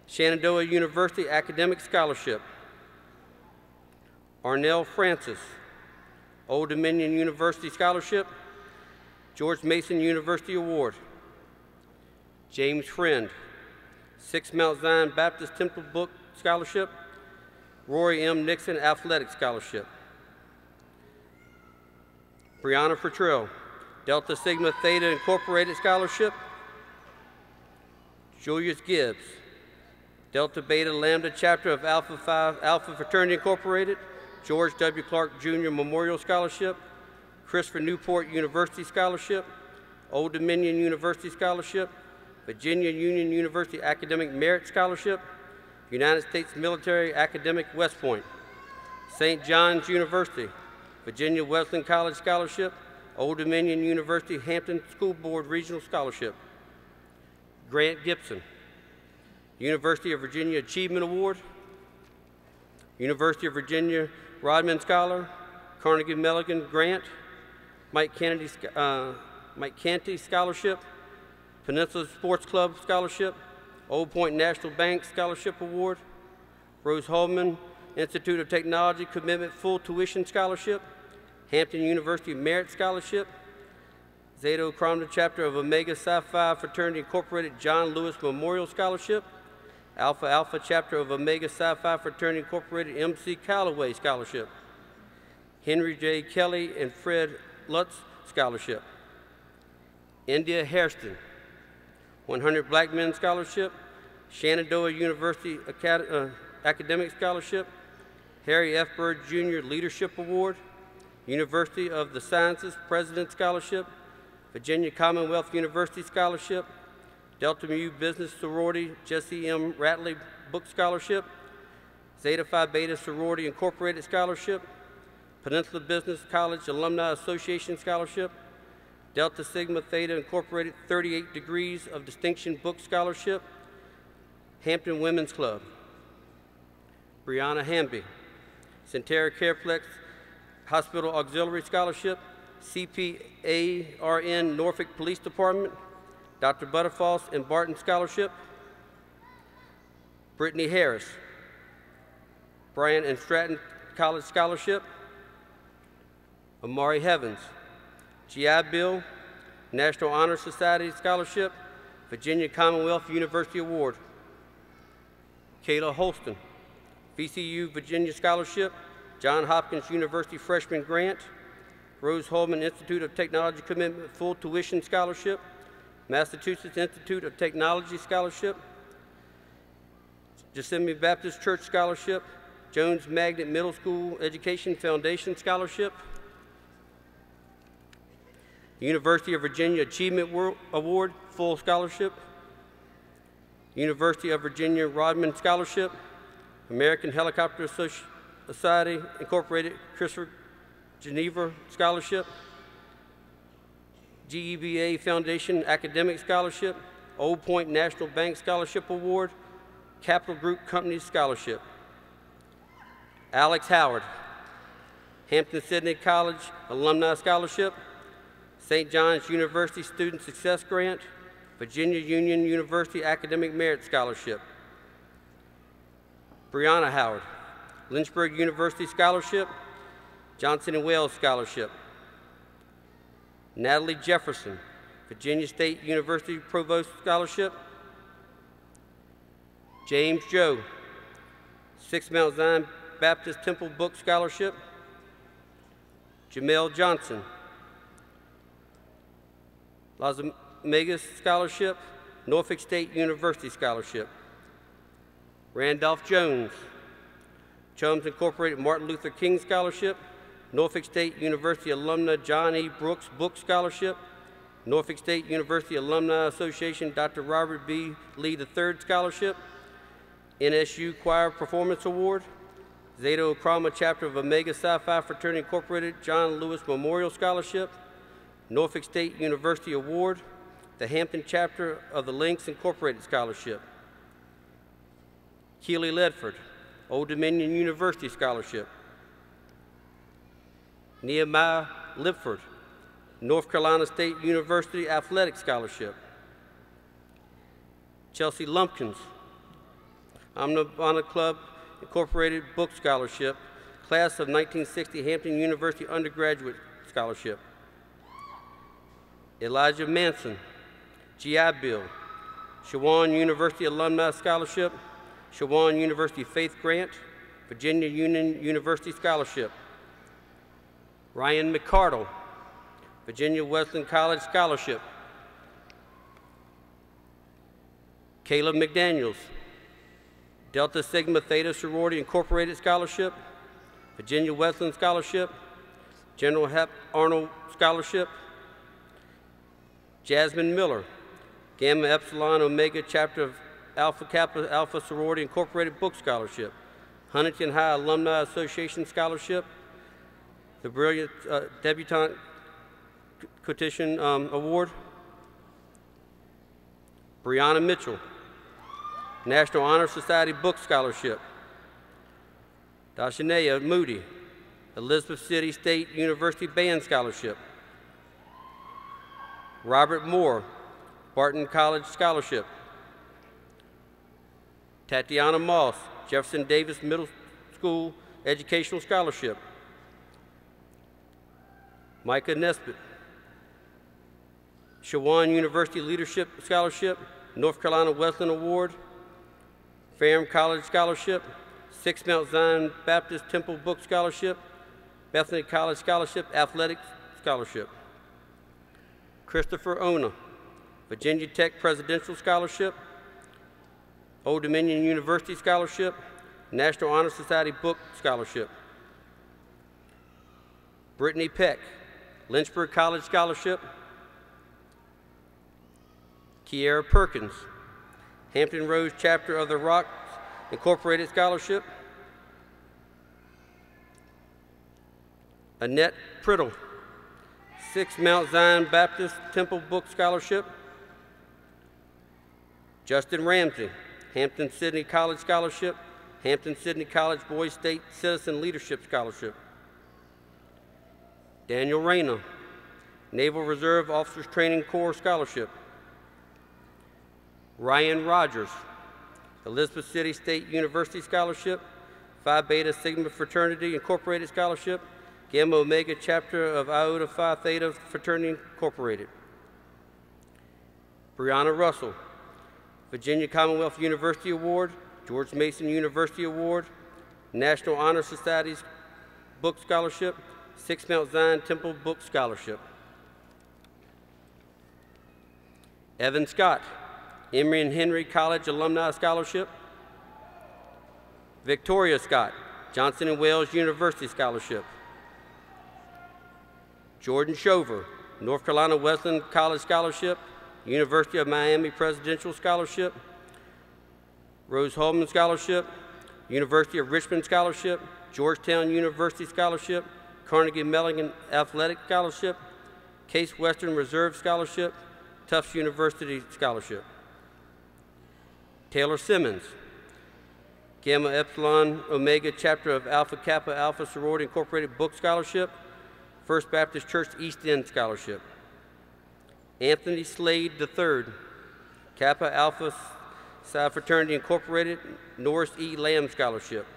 Shenandoah University Academic Scholarship. Arnell Francis, Old Dominion University Scholarship, George Mason University Award. James Friend, 6 Mount Zion Baptist Temple Book Scholarship, Rory M. Nixon Athletic Scholarship. Brianna Fertrell, Delta Sigma Theta Incorporated Scholarship. Julius Gibbs, Delta Beta Lambda Chapter of Alpha Phi Alpha Fraternity Incorporated, George W. Clark Jr. Memorial Scholarship, Christopher Newport University Scholarship, Old Dominion University Scholarship, Virginia Union University Academic Merit Scholarship, United States Military Academic West Point, St. John's University, Virginia Wesleyan College Scholarship, Old Dominion University Hampton School Board Regional Scholarship. Grant Gibson, University of Virginia Achievement Award, University of Virginia Rodman Scholar, Carnegie Mellon Grant, Mike Canty Scholarship, Peninsula Sports Club Scholarship, Old Point National Bank Scholarship Award, Rose Holman Institute of Technology Commitment Full Tuition Scholarship, Hampton University Merit Scholarship, Zeta Okramda Chapter of Omega Psi Phi Fraternity Incorporated John Lewis Memorial Scholarship, Alpha Alpha Chapter of Omega Psi Phi Fraternity Incorporated MC Callaway Scholarship, Henry J. Kelly and Fred Lutz Scholarship, India Hairston, 100 Black Men Scholarship, Shenandoah University Academic Scholarship, Harry F. Bird Jr. Leadership Award, University of the Sciences President Scholarship, Virginia Commonwealth University Scholarship, Delta Mu Business Sorority Jesse M. Ratley Book Scholarship, Zeta Phi Beta Sorority Incorporated Scholarship, Peninsula Business College Alumni Association Scholarship, Delta Sigma Theta Incorporated 38 Degrees of Distinction Book Scholarship, Hampton Women's Club. Brianna Hamby, Centera Careplex Hospital Auxiliary Scholarship, CPARN Norfolk Police Department, Dr. Butterfalls and Barton Scholarship. Brittany Harris, Bryan and Stratton College Scholarship. Amari Heavens, GI Bill, National Honor Society Scholarship, Virginia Commonwealth University Award. Kayla Holston, VCU Virginia Scholarship, Johns Hopkins University Freshman Grant, Rose Holman Institute of Technology Commitment Full Tuition Scholarship, Massachusetts Institute of Technology Scholarship, Yosemite Baptist Church Scholarship, Jones Magnet Middle School Education Foundation Scholarship, University of Virginia Achievement Award Full Scholarship, University of Virginia Rodman Scholarship, American Helicopter Society Incorporated Christopher Geneva Scholarship, GEBA Foundation Academic Scholarship, Old Point National Bank Scholarship Award, Capital Group Company Scholarship. Alex Howard, Hampton Sydney College Alumni Scholarship, St. John's University Student Success Grant, Virginia Union University Academic Merit Scholarship. Brianna Howard, Lynchburg University Scholarship, Johnson & Wales Scholarship. Natalie Jefferson, Virginia State University Provost Scholarship. James Joe, 6 Mount Zion Baptist Temple Book Scholarship. Jamel Johnson, Las Vegas Scholarship, Norfolk State University Scholarship. Randolph Jones. Chums Incorporated Martin Luther King Scholarship. Norfolk State University Alumna John E. Brooks Book Scholarship. Norfolk State University Alumni Association Dr. Robert B. Lee III Scholarship. NSU Choir Performance Award. Zeta Ochrama Chapter of Omega Psi Phi Fraternity Incorporated John Lewis Memorial Scholarship. Norfolk State University Award. The Hampton Chapter of the Lynx Incorporated Scholarship. Keely Ledford, Old Dominion University Scholarship. Nehemiah Lipford, North Carolina State University Athletic Scholarship. Chelsea Lumpkins, Omnibana Club Incorporated Book Scholarship, Class of 1960 Hampton University Undergraduate Scholarship. Elijah Manson, GI Bill, Shawan University Alumni Scholarship, Shawan University Faith Grant, Virginia Union University Scholarship. Ryan McCardle, Virginia Wesleyan College Scholarship. Caleb McDaniels, Delta Sigma Theta Sorority Incorporated Scholarship, Virginia Wesleyan Scholarship, General Hep Arnold Scholarship. Jasmine Miller, Gamma Epsilon Omega Chapter of Alpha Kappa Alpha Sorority Incorporated Book Scholarship. Huntington High Alumni Association Scholarship. The Brilliant Debutante Quotition Award. Brianna Mitchell, National Honor Society Book Scholarship. Dashanea Moody, Elizabeth City State University Band Scholarship. Robert Moore, Barton College Scholarship. Tatiana Moss, Jefferson Davis Middle School Educational Scholarship. Micah Nesbitt, Shawan University Leadership Scholarship, North Carolina Wesleyan Award, Ferrum College Scholarship, Six Mount Zion Baptist Temple Book Scholarship, Bethany College Scholarship, Athletics Scholarship. Christopher Ona, Virginia Tech Presidential Scholarship, Old Dominion University Scholarship, National Honor Society Book Scholarship. Brittany Peck, Lynchburg College Scholarship. Kiera Perkins, Hampton Roads Chapter of the Rocks Incorporated Scholarship. Annette Priddle, Six Mount Zion Baptist Temple Book Scholarship. Justin Ramsey, Hampton Sydney College Scholarship, Hampton Sydney College Boys State Citizen Leadership Scholarship. Daniel Reyna, Naval Reserve Officers Training Corps Scholarship. Ryan Rogers, Elizabeth City State University Scholarship, Phi Beta Sigma Fraternity Incorporated Scholarship, Gamma Omega Chapter of Iota Phi Theta Fraternity Incorporated. Brianna Russell, Virginia Commonwealth University Award, George Mason University Award, National Honor Society's Book Scholarship, Six Mount Zion Temple Book Scholarship. Evan Scott, Emory and Henry College Alumni Scholarship. Victoria Scott, Johnson and Wales University Scholarship. Jordan Shover, North Carolina Wesleyan College Scholarship, University of Miami Presidential Scholarship. Rose Holman Scholarship, University of Richmond Scholarship, Georgetown University Scholarship, Carnegie Mellon Athletic Scholarship, Case Western Reserve Scholarship, Tufts University Scholarship. Taylor Simmons, Gamma Epsilon Omega Chapter of Alpha Kappa Alpha Sorority Incorporated Book Scholarship, First Baptist Church East End Scholarship. Anthony Slade III, Kappa Alpha Psi Fraternity Incorporated, Norris E. Lamb Scholarship.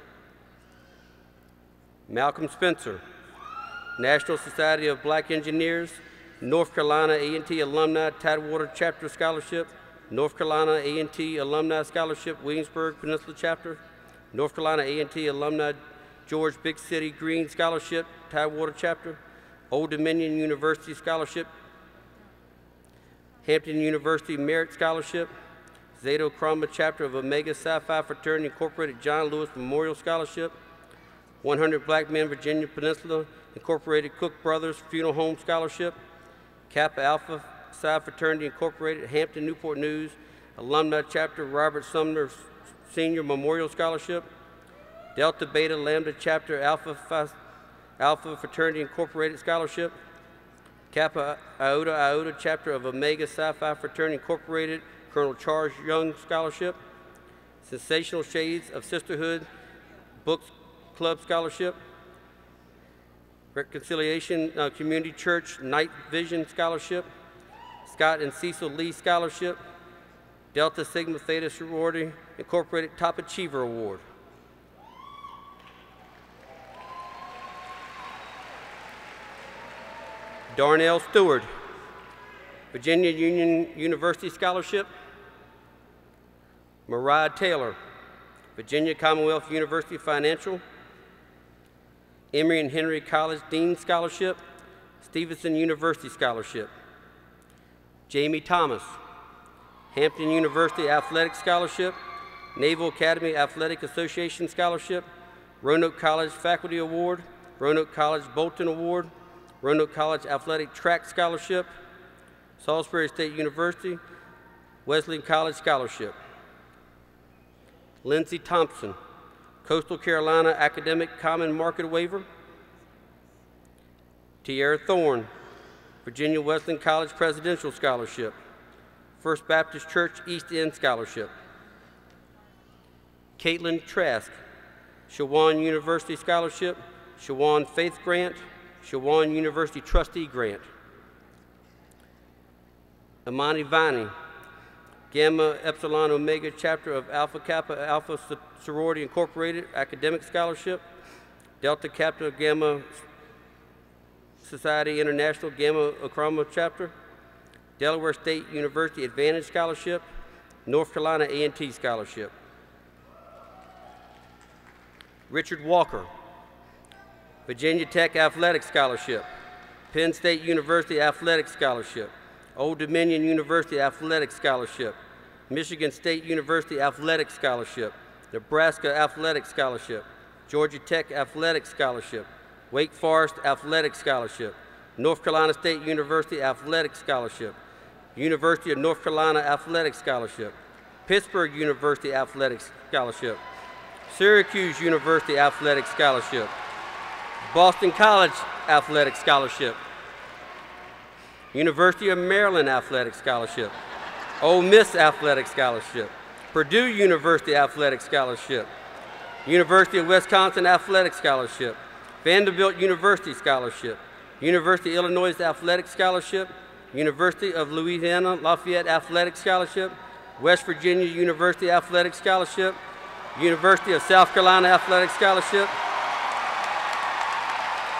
Malcolm Spencer, National Society of Black Engineers, North Carolina A&T Alumni Tidewater Chapter Scholarship, North Carolina A&T Alumni Scholarship Williamsburg Peninsula Chapter, North Carolina A&T Alumni George Big City Green Scholarship Tidewater Chapter, Old Dominion University Scholarship, Hampton University Merit Scholarship, Zeta Chroma Chapter of Omega Psi Phi Fraternity Incorporated John Lewis Memorial Scholarship, 100 Black Men Virginia Peninsula Incorporated Cook Brothers Funeral Home Scholarship, Kappa Alpha Psi Fraternity Incorporated Hampton Newport News Alumni Chapter Robert Sumner Senior Memorial Scholarship, Delta Beta Lambda Chapter Alpha Fraternity Incorporated Scholarship, Kappa Iota Chapter of Omega Psi Phi Fraternity Incorporated Colonel Charles Young Scholarship, Sensational Shades of Sisterhood Books Club Scholarship, Reconciliation Community Church Night Vision Scholarship, Scott and Cecil Lee Scholarship, Delta Sigma Theta Sorority Incorporated Top Achiever Award. Darnell Stewart, Virginia Union University Scholarship. Mariah Taylor, Virginia Commonwealth University Financial. Emory and Henry College Dean Scholarship, Stevenson University Scholarship. Jamie Thomas, Hampton University Athletic Scholarship, Naval Academy Athletic Association Scholarship, Roanoke College Faculty Award, Roanoke College Bolton Award, Roanoke College Athletic Track Scholarship, Salisbury State University, Wesleyan College Scholarship. Lindsey Thompson, Coastal Carolina Academic Common Market Waiver. Tierra Thorne, Virginia Wesleyan College Presidential Scholarship, First Baptist Church East End Scholarship. Caitlin Trask, Shawan University Scholarship, Shawan Faith Grant, Shawan University Trustee Grant. Amani Viney, Gamma Epsilon Omega Chapter of Alpha Kappa Alpha Sorority Incorporated Academic Scholarship, Delta Kappa Gamma Society International Gamma Ochroma Chapter, Delaware State University Advantage Scholarship, North Carolina A&T Scholarship. Richard Walker, Virginia Tech Athletic Scholarship, Penn State University Athletic Scholarship, Old Dominion University Athletic Scholarship, Michigan State University Athletic Scholarship, Nebraska Athletic Scholarship, Georgia Tech Athletic Scholarship, Wake Forest Athletic Scholarship, North Carolina State University Athletic Scholarship, University of North Carolina Athletic Scholarship, Pittsburgh University Athletic Scholarship, Syracuse University Athletic Scholarship, Boston College Athletic Scholarship, University of Maryland Athletic Scholarship, Ole Miss Athletic Scholarship, Purdue University Athletic Scholarship, University of Wisconsin Athletic Scholarship, Vanderbilt University Scholarship, University of Illinois Athletic Scholarship, University of Louisiana Lafayette Athletic Scholarship, West Virginia University Athletic Scholarship, University of South Carolina Athletic Scholarship,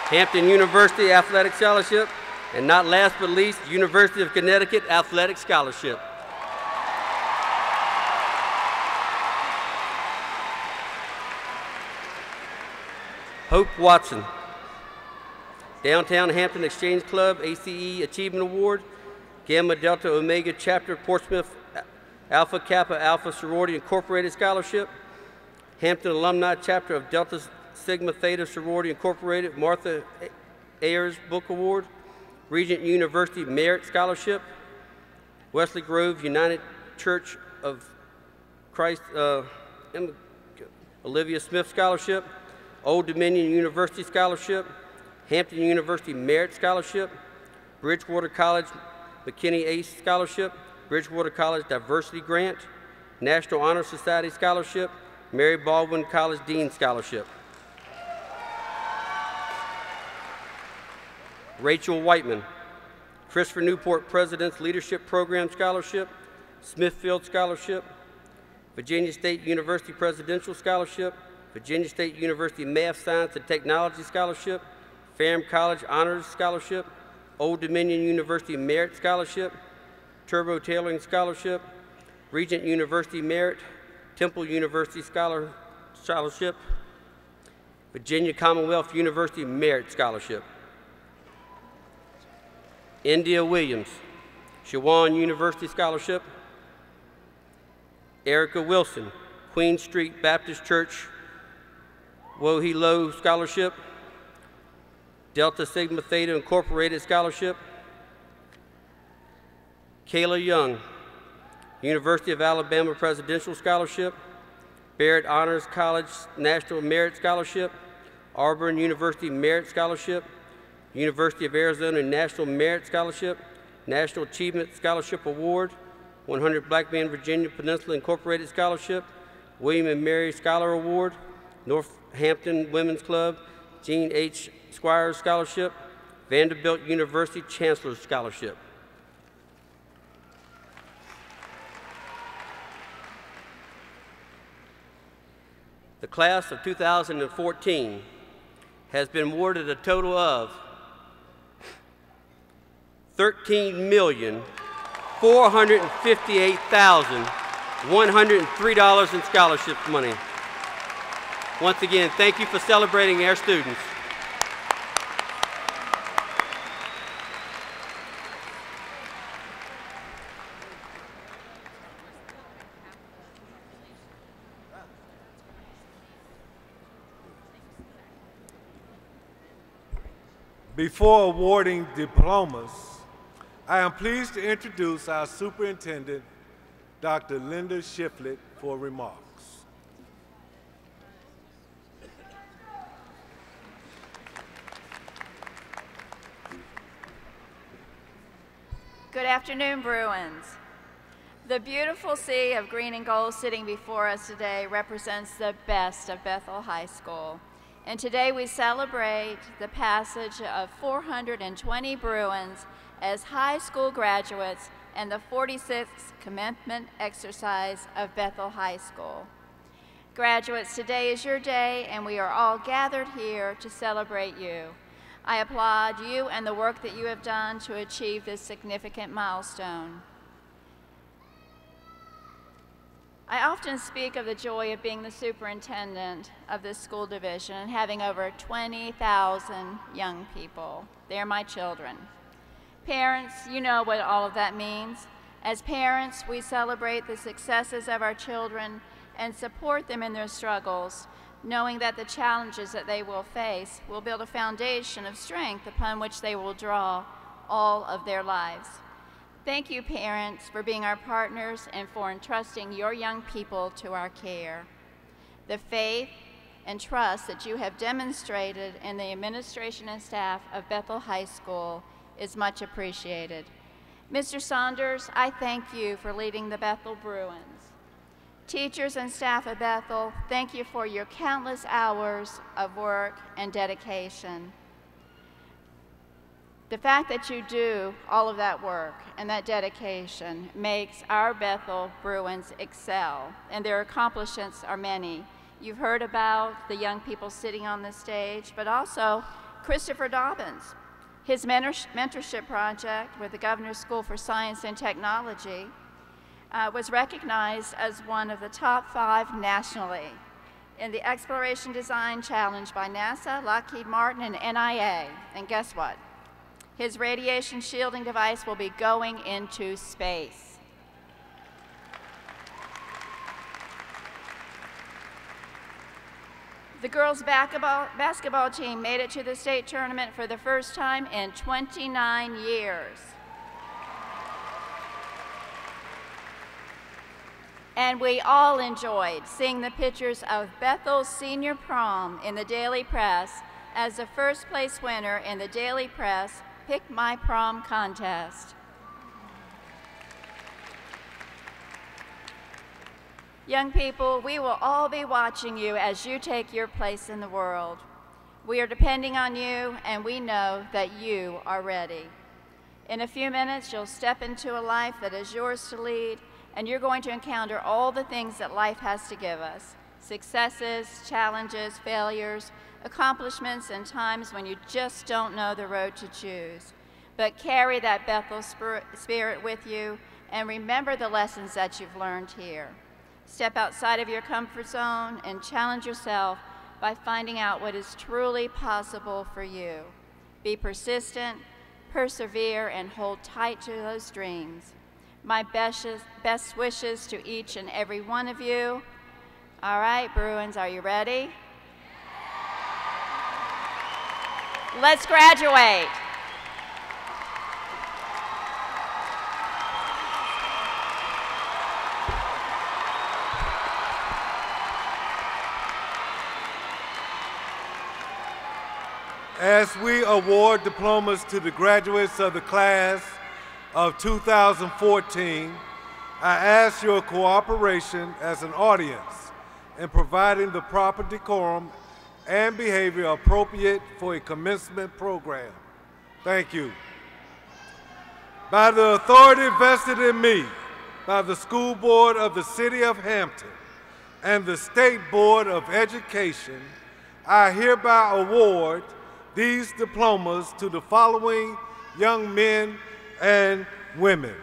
Hampton University Athletic Scholarship, and not last but least, University of Connecticut Athletic Scholarship. Hope Watson, Downtown Hampton Exchange Club ACE Achievement Award, Gamma Delta Omega Chapter Portsmouth Alpha Kappa Alpha Sorority Incorporated Scholarship, Hampton Alumni Chapter of Delta Sigma Theta Sorority Incorporated Martha Ayers Book Award, Regent University Merit Scholarship, Wesley Grove United Church of Christ Olivia Smith Scholarship, Old Dominion University Scholarship, Hampton University Merit Scholarship, Bridgewater College McKinney Ace Scholarship, Bridgewater College Diversity Grant, National Honor Society Scholarship, Mary Baldwin College Dean Scholarship. Rachel Whiteman, Christopher Newport President's Leadership Program Scholarship, Smithfield Scholarship, Virginia State University Presidential Scholarship, Virginia State University Math, Science, and Technology Scholarship, Ferrum College Honors Scholarship, Old Dominion University Merit Scholarship, Turbo Tailoring Scholarship, Regent University Merit, Temple University Scholarship, Virginia Commonwealth University Merit Scholarship. India Williams, Shawan University Scholarship, Erica Wilson, Queen Street Baptist Church, Wohelo Scholarship, Delta Sigma Theta Incorporated Scholarship. Kayla Young, University of Alabama Presidential Scholarship, Barrett Honors College National Merit Scholarship, Auburn University Merit Scholarship, University of Arizona National Merit Scholarship, National Achievement Scholarship Award, 100 Black Men Virginia Peninsula Incorporated Scholarship, William and Mary Scholar Award, Northampton Women's Club, Jean H. Squires Scholarship, Vanderbilt University Chancellor's Scholarship. The class of 2014 has been awarded a total of $13,458,103 in scholarship money. Once again, thank you for celebrating our students. Before awarding diplomas, I am pleased to introduce our Superintendent, Dr. Linda Shiflett, for remarks. Good afternoon, Bruins. The beautiful sea of green and gold sitting before us today represents the best of Bethel High School. And today we celebrate the passage of 420 Bruins as high school graduates and the 46th commencement exercise of Bethel High School. Graduates, today is your day and we are all gathered here to celebrate you. I applaud you and the work that you have done to achieve this significant milestone. I often speak of the joy of being the superintendent of this school division and having over 20,000 young people. They're my children. Parents, you know what all of that means. As parents, we celebrate the successes of our children and support them in their struggles, knowing that the challenges that they will face will build a foundation of strength upon which they will draw all of their lives. Thank you, parents, for being our partners and for entrusting your young people to our care. The faith and trust that you have demonstrated in the administration and staff of Bethel High School is much appreciated. Mr. Saunders, I thank you for leading the Bethel Bruins. Teachers and staff of Bethel, thank you for your countless hours of work and dedication. The fact that you do all of that work and that dedication makes our Bethel Bruins excel, and their accomplishments are many. You've heard about the young people sitting on the stage, but also Christopher Dobbins. His mentorship project with the Governor's School for Science and Technology was recognized as one of the top 5 nationally in the Exploration Design Challenge by NASA, Lockheed Martin, and NIA. And guess what? His radiation shielding device will be going into space. The girls' basketball team made it to the state tournament for the first time in 29 years. And we all enjoyed seeing the pictures of Bethel's senior prom in the Daily Press as the first place winner in the Daily Press Pick My Prom contest. Young people, we will all be watching you as you take your place in the world. We are depending on you, and we know that you are ready. In a few minutes, you'll step into a life that is yours to lead, and you're going to encounter all the things that life has to give us: successes, challenges, failures, accomplishments, and times when you just don't know the road to choose. But carry that Bethel spirit with you and remember the lessons that you've learned here. Step outside of your comfort zone and challenge yourself by finding out what is truly possible for you. Be persistent, persevere, and hold tight to those dreams. My best wishes to each and every one of you. All right, Bruins, are you ready? Let's graduate. As we award diplomas to the graduates of the class of 2014, I ask your cooperation as an audience in providing the proper decorum and behavior appropriate for a commencement program. Thank you. By the authority vested in me by the School Board of the City of Hampton and the State Board of Education, I hereby award these diplomas to the following young men and women.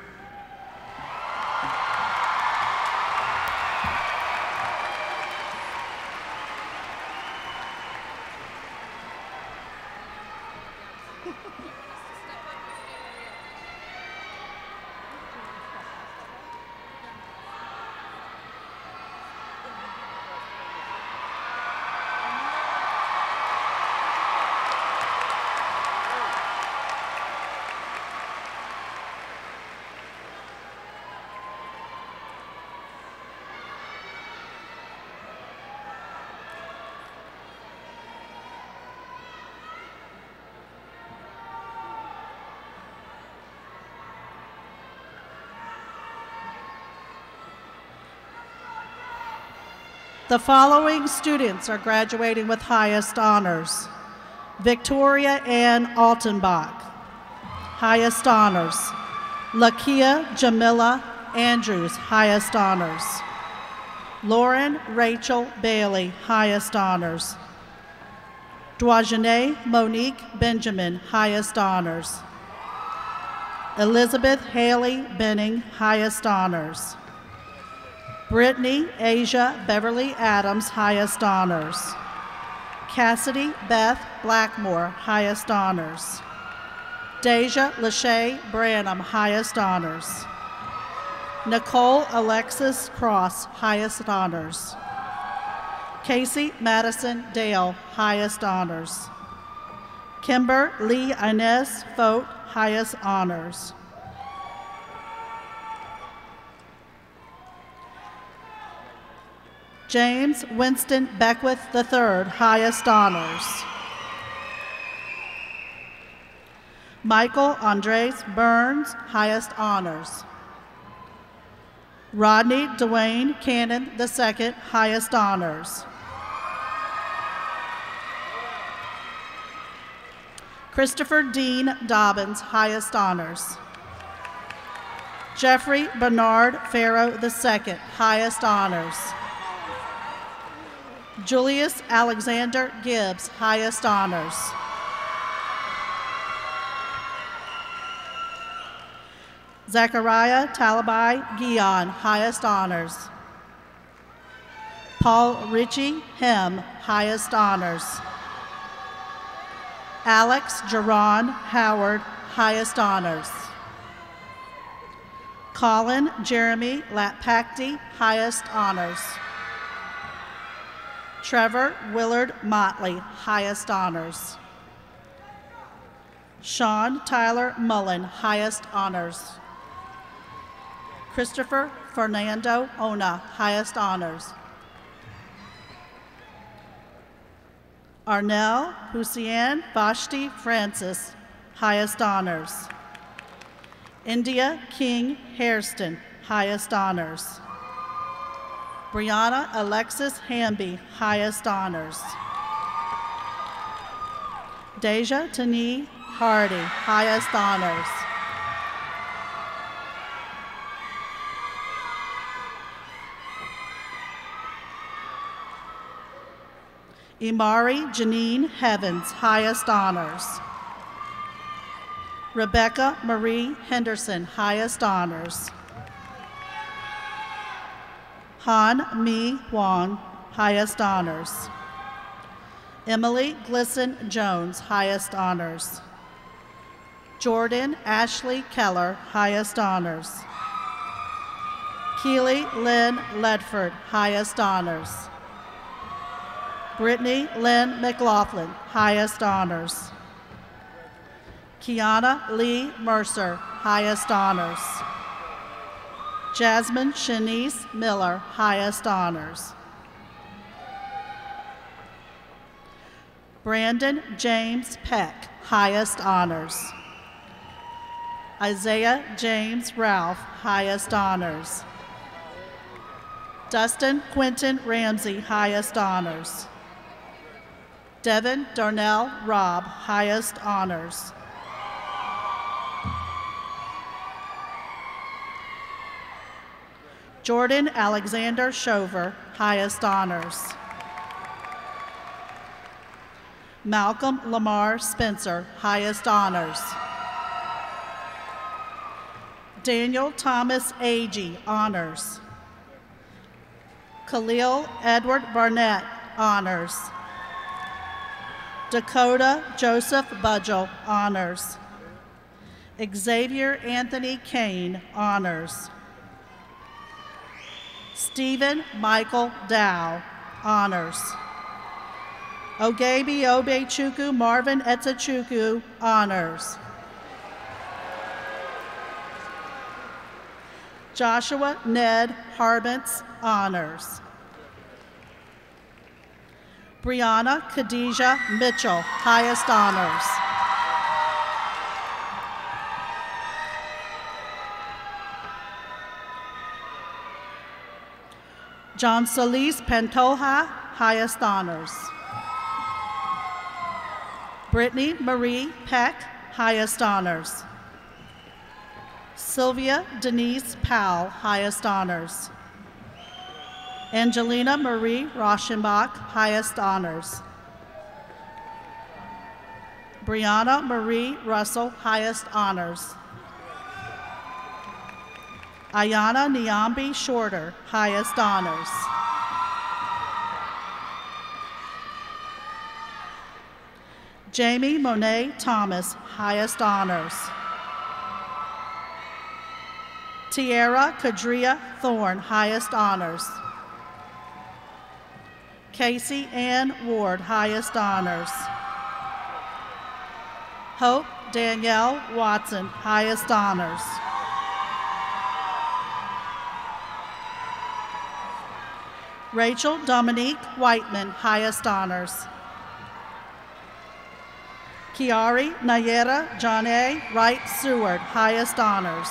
The following students are graduating with highest honors. Victoria Ann Altenbach, highest honors. Lakia Jamila Andrews, highest honors. Lauren Rachel Bailey, highest honors. Dwajane Monique Benjamin, highest honors. Elizabeth Haley Benning, highest honors. Brittany Asia Beverly Adams, highest honors. Cassidy Beth Blackmore, highest honors. Deja Lachey Branham, highest honors. Nicole Alexis Cross, highest honors. Casey Madison Dale, highest honors. Kimber Lee Inez Fote, highest honors. James Winston Beckwith III, highest honors. Michael Andres Burns, highest honors. Rodney Dwayne Cannon II, highest honors. Christopher Dean Dobbins, highest honors. Jeffrey Bernard Farrow II, highest honors. Julius Alexander Gibbs, highest honors. Zachariah Talabai Guion, highest honors. Paul Ritchie Hem, highest honors. Alex Jerron Howard, highest honors. Colin Jeremy Latpakti, highest honors. Trevor Willard Motley, highest honors. Sean Tyler Mullen, highest honors. Christopher Fernando Ona, highest honors. Arnell Hussein Vashti Francis, highest honors. India King Hairston, highest honors. Brianna Alexis Hamby, highest honors. Deja Tani Hardy, highest honors. Imari Janine Heavens, highest honors. Rebecca Marie Henderson, highest honors. Han Mi Huang, highest honors. Emily Glisson Jones, highest honors. Jordan Ashley Keller, highest honors. Keely Lynn Ledford, highest honors. Brittany Lynn McLaughlin, highest honors. Kiana Lee Mercer, highest honors. Jasmine Shanice Miller, highest honors. Brandon James Peck, highest honors. Isaiah James Ralph, highest honors. Dustin Quentin Ramsey, highest honors. Devin Darnell Robb, highest honors. Jordan Alexander Shover, highest honors. Malcolm Lamar Spencer, highest honors. Daniel Thomas Agee, honors. Khalil Edward Barnett, honors. Dakota Joseph Budgell, honors. Xavier Anthony Kane, honors. Stephen Michael Dow, honors. Ogebi Obechukwu Marvin Etzachukwu, honors. Joshua Ned Harbintz, honors. Brianna Khadijah Mitchell, highest honors. John Solis Pantoja, highest honors. Brittany Marie Peck, highest honors. Sylvia Denise Powell, highest honors. Angelina Marie Rauschenbach, highest honors. Brianna Marie Russell, highest honors. Ayana Niambi Shorter, highest honors. Jamie Monet Thomas, highest honors. Tiara Kadria Thorne, highest honors. Casey Ann Ward, highest honors. Hope Danielle Watson, highest honors. Rachel Dominique Whiteman, highest honors. Kiari Nayera Janae Wright Seward, highest honors.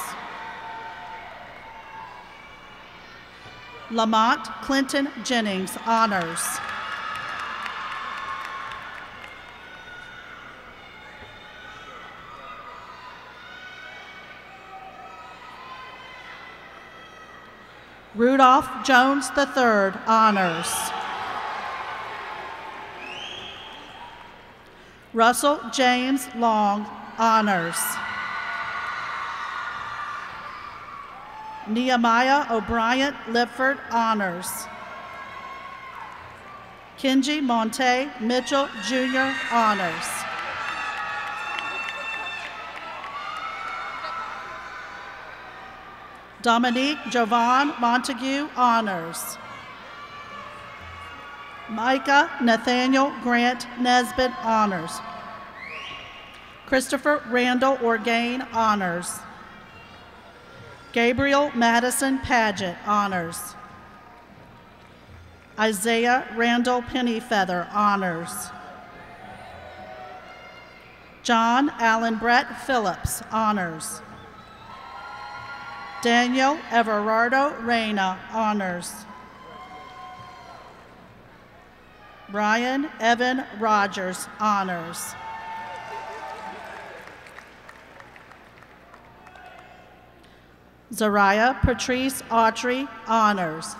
Lamont Clinton Jennings, honors. Rudolph Jones III, honors. Russell James Long, honors. Nehemiah O'Brien Lipford, honors. Kenji Monte Mitchell Jr., honors. Dominique Jovan Montague, honors. Micah Nathaniel Grant Nesbitt, honors. Christopher Randall Orgain, honors. Gabriel Madison Paget, honors. Isaiah Randall Pennyfeather, honors. John Allen Brett Phillips, honors. Daniel Everardo Reyna, honors. Brian Evan Rogers, honors. Zaria Patrice Autry, honors.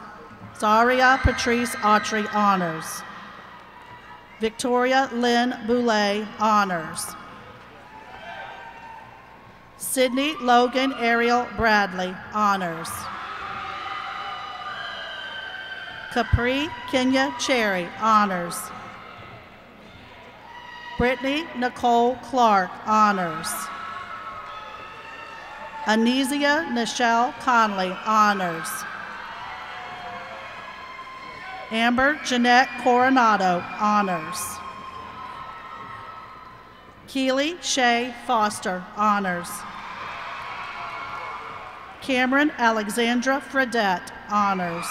Zaria Patrice Autry, honors. Victoria Lynn Boulay, honors. Sydney Logan Ariel Bradley, honors. Capri Kenya Cherry, honors. Brittany Nicole Clark, honors. Anesia Nichelle Conley, honors. Amber Jeanette Coronado, honors. Keely Shay Foster, honors. Cameron Alexandra Fredette, honors.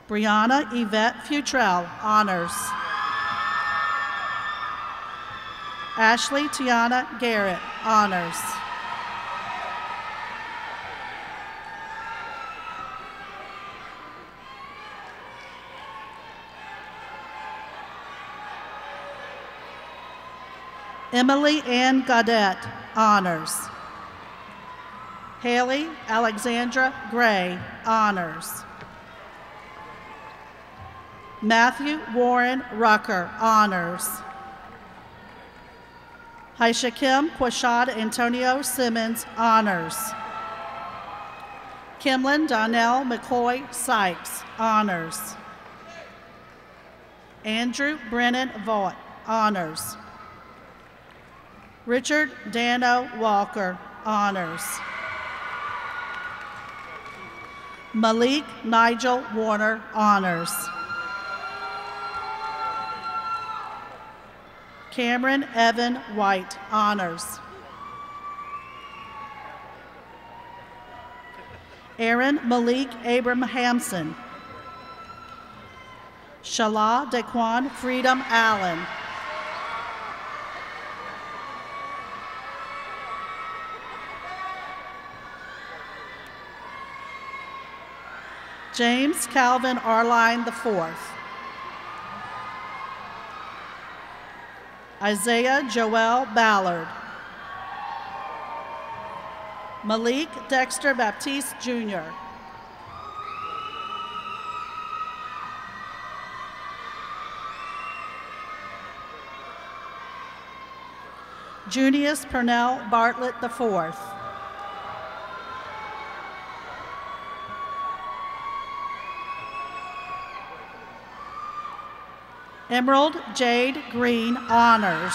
Brianna Yvette Futrell, honors. Ashley Tiana Garrett, honors. Emily Ann Gaudette, honors. Haley Alexandra Gray, honors. Matthew Warren Rucker, honors. Haishakim Quashad Antonio Simmons, honors. Kimlin Donnell McCoy Sykes, honors. Andrew Brennan Vaught, honors. Richard Dano Walker, honors. Malik Nigel Warner, honors. Cameron Evan White, honors. Aaron Malik Abrahamson. Shala Daquan Freedom Allen. James Calvin Arline IV. Isaiah Joel Ballard. Malik Dexter Baptiste Jr. Junius Purnell Bartlett IV. Emerald Jade Green, honors.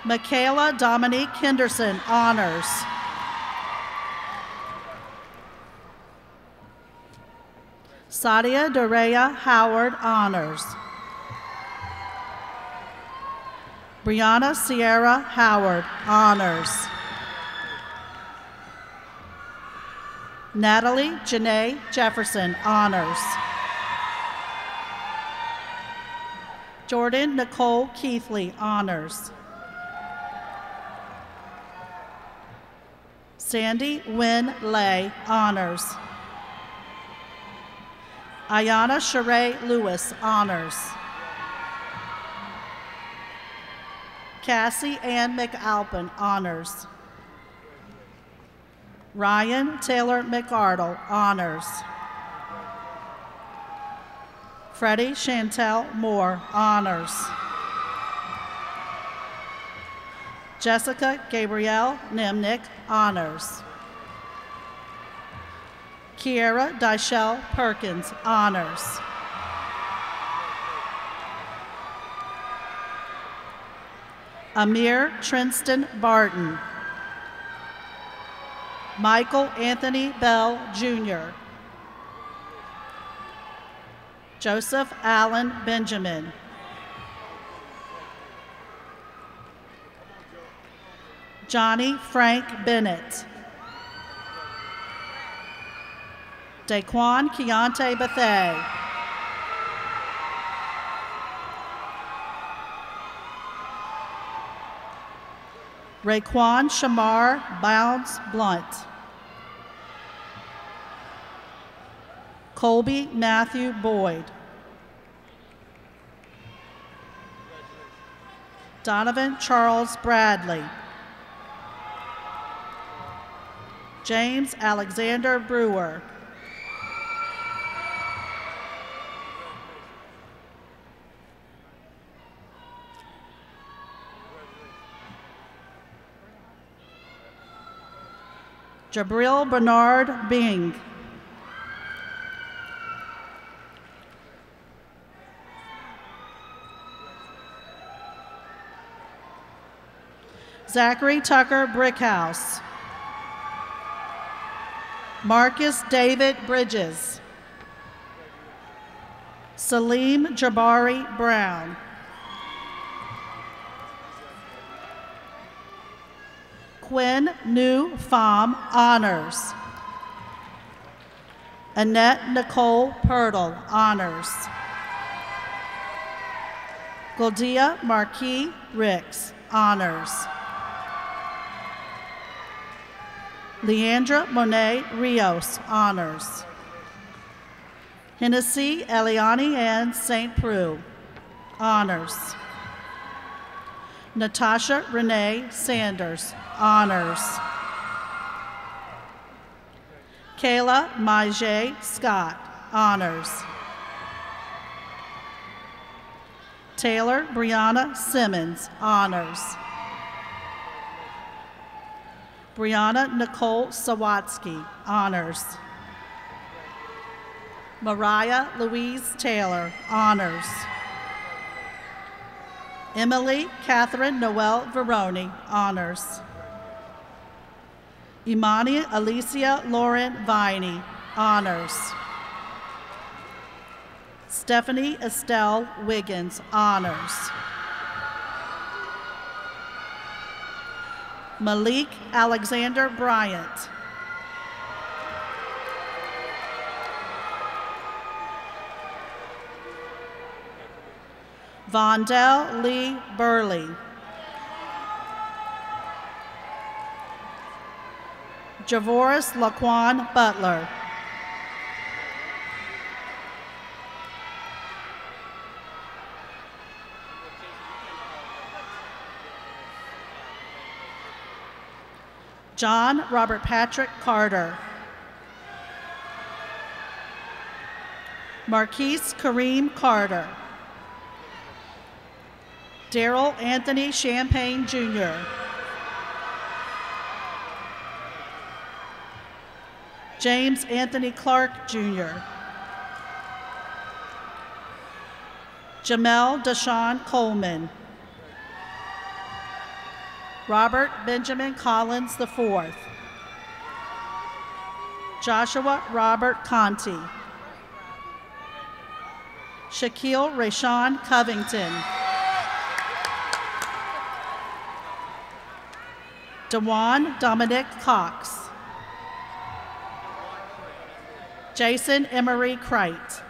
Michaela Dominique Henderson, honors. Sadia Dorea Howard, honors. Brianna Sierra Howard, honors. Natalie Janae Jefferson, honors. Jordan Nicole Keithley, honors. Sandy Wynn Lay, honors. Ayana Sheree Lewis, honors. Cassie Ann McAlpin, honors. Ryan Taylor McArdle, honors. Freddie Chantel Moore, honors. Jessica Gabrielle Nimnick, honors. Kiera Dyshell Perkins, honors. Amir Trinston Barton. Michael Anthony Bell, Jr. Joseph Allen Benjamin. Johnny Frank Bennett. Daquan Keontae Bethay. Raekwon Shamar Bounds Blunt. Colby Matthew Boyd. Donovan Charles Bradley. James Alexander Brewer. Jabril Bernard Bing. Zachary Tucker Brickhouse. Marcus David Bridges. Salim Jabari Brown. Quinn New Pham, honors. Annette Nicole Purtle, honors. Goldia Marquis Ricks, honors. Leandra Monet Rios, honors. Hennessy Eliani Ann St. Preux, honors. Natasha Renee Sanders, honors. Kayla Maije Scott, honors. Taylor Brianna Simmons, honors. Brianna Nicole Sawatsky, honors. Mariah Louise Taylor, honors. Emily Catherine Noel Veroni, honors. Imani Alicia Lauren Viney, honors. Stephanie Estelle Wiggins, honors. Malik Alexander Bryant. Vondell Lee Burley. Javoris Laquan Butler. John Robert Patrick Carter. Marquise Kareem Carter. Daryl Anthony Champagne, Jr. James Anthony Clark, Jr. Jamel Deshaun Coleman. Robert Benjamin Collins IV. Joshua Robert Conti. Shaquille Rashawn Covington. Dewan Dominic Cox. Jason Emery Crite.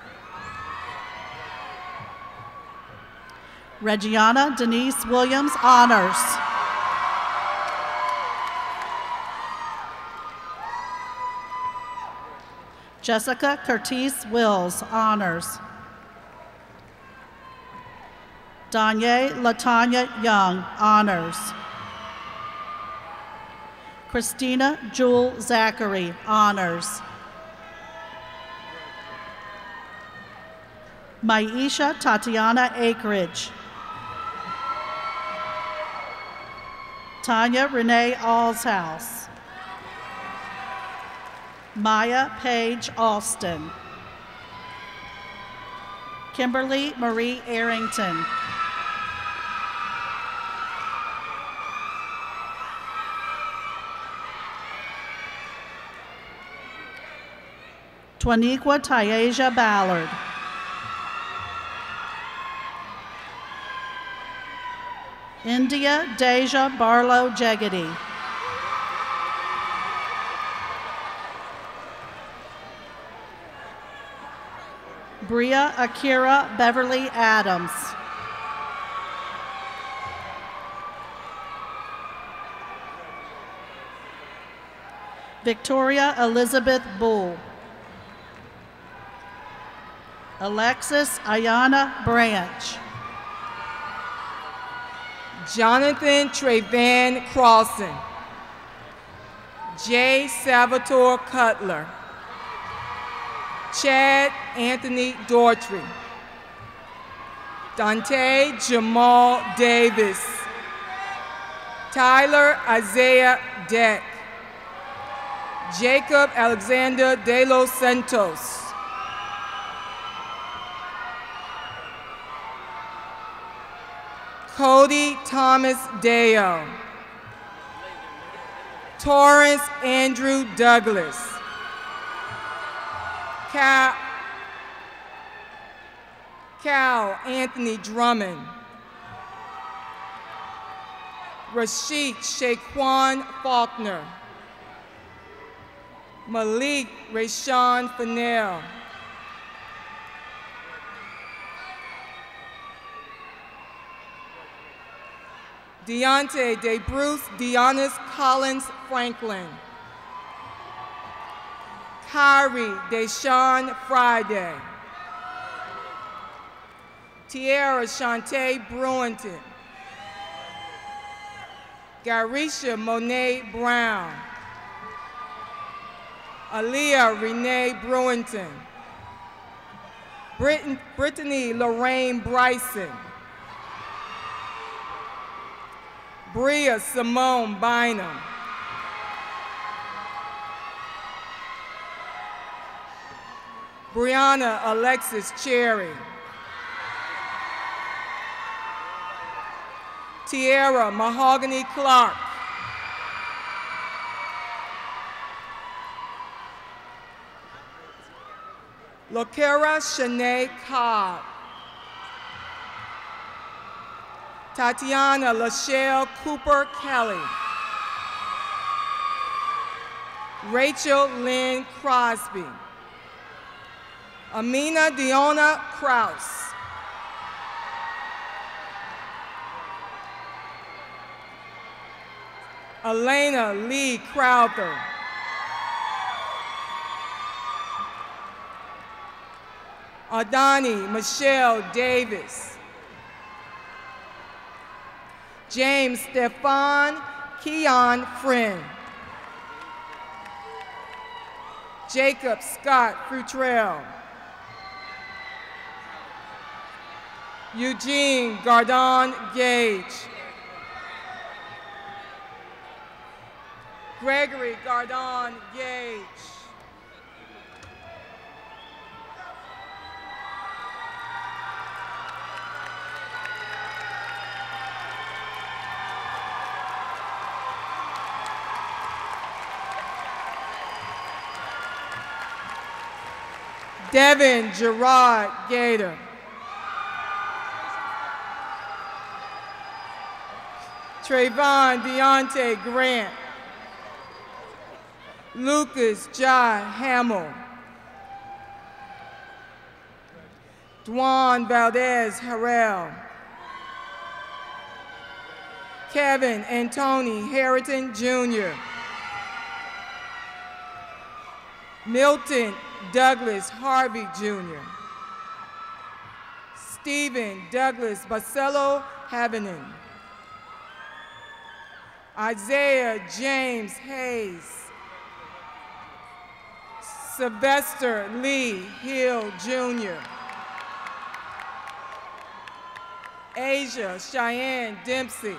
Regiana Denise Williams, honors. Jessica Curtis Wills, honors. Danye Latanya Young, honors. Christina Jewel Zachary, honors. Maisha Tatiana Akridge. Tanya Renee Allshouse. Maya Page Alston. Kimberly Marie Arrington. Twaniqua Tyasia Ballard. India Deja Barlow Jegedy. Bria Akira Beverly Adams. Victoria Elizabeth Bull. Alexis Ayana Branch. Jonathan Trayvan Crossan. J. Salvatore Cutler. Chad Anthony Daughtry. Dante Jamal Davis. Tyler Isaiah Deck. Jacob Alexander De Los Santos. Cody Thomas Deo. Torrance Andrew Douglas. Cal Anthony Drummond. Rashid Shaquan Faulkner. Malik Rayshawn Fennell. Deontay DeBruce Deonis Collins Franklin. Kyrie Deshawn Friday. Tiara Shantae Brewington. Garisha Monet Brown. Aaliyah Renee Brewington. Brittany Lorraine Bryson. Bria Simone Bynum. Brianna Alexis Cherry. Tierra Mahogany Clark. Lokera Shanae Cobb. Tatiana Lachelle Cooper Kelly. Rachel Lynn Crosby. Amina Diona Kraus. Elena Lee Crowther. Adani Michelle Davis. James Stefan Keon Friend. Jacob Scott Frutrell. Eugene Gardon Gage. Gregory Gardon Gage. Devin Gerard Gator. Trayvon Deontay Grant. Lucas John Hamill. Dwan Valdez Harrell. Kevin and Tony Harrington Jr. Milton Douglas Harvey Jr. Stephen Douglas Bacello Havenen. Isaiah James Hayes. Sylvester Lee Hill Jr. Asia Cheyenne Dempsey.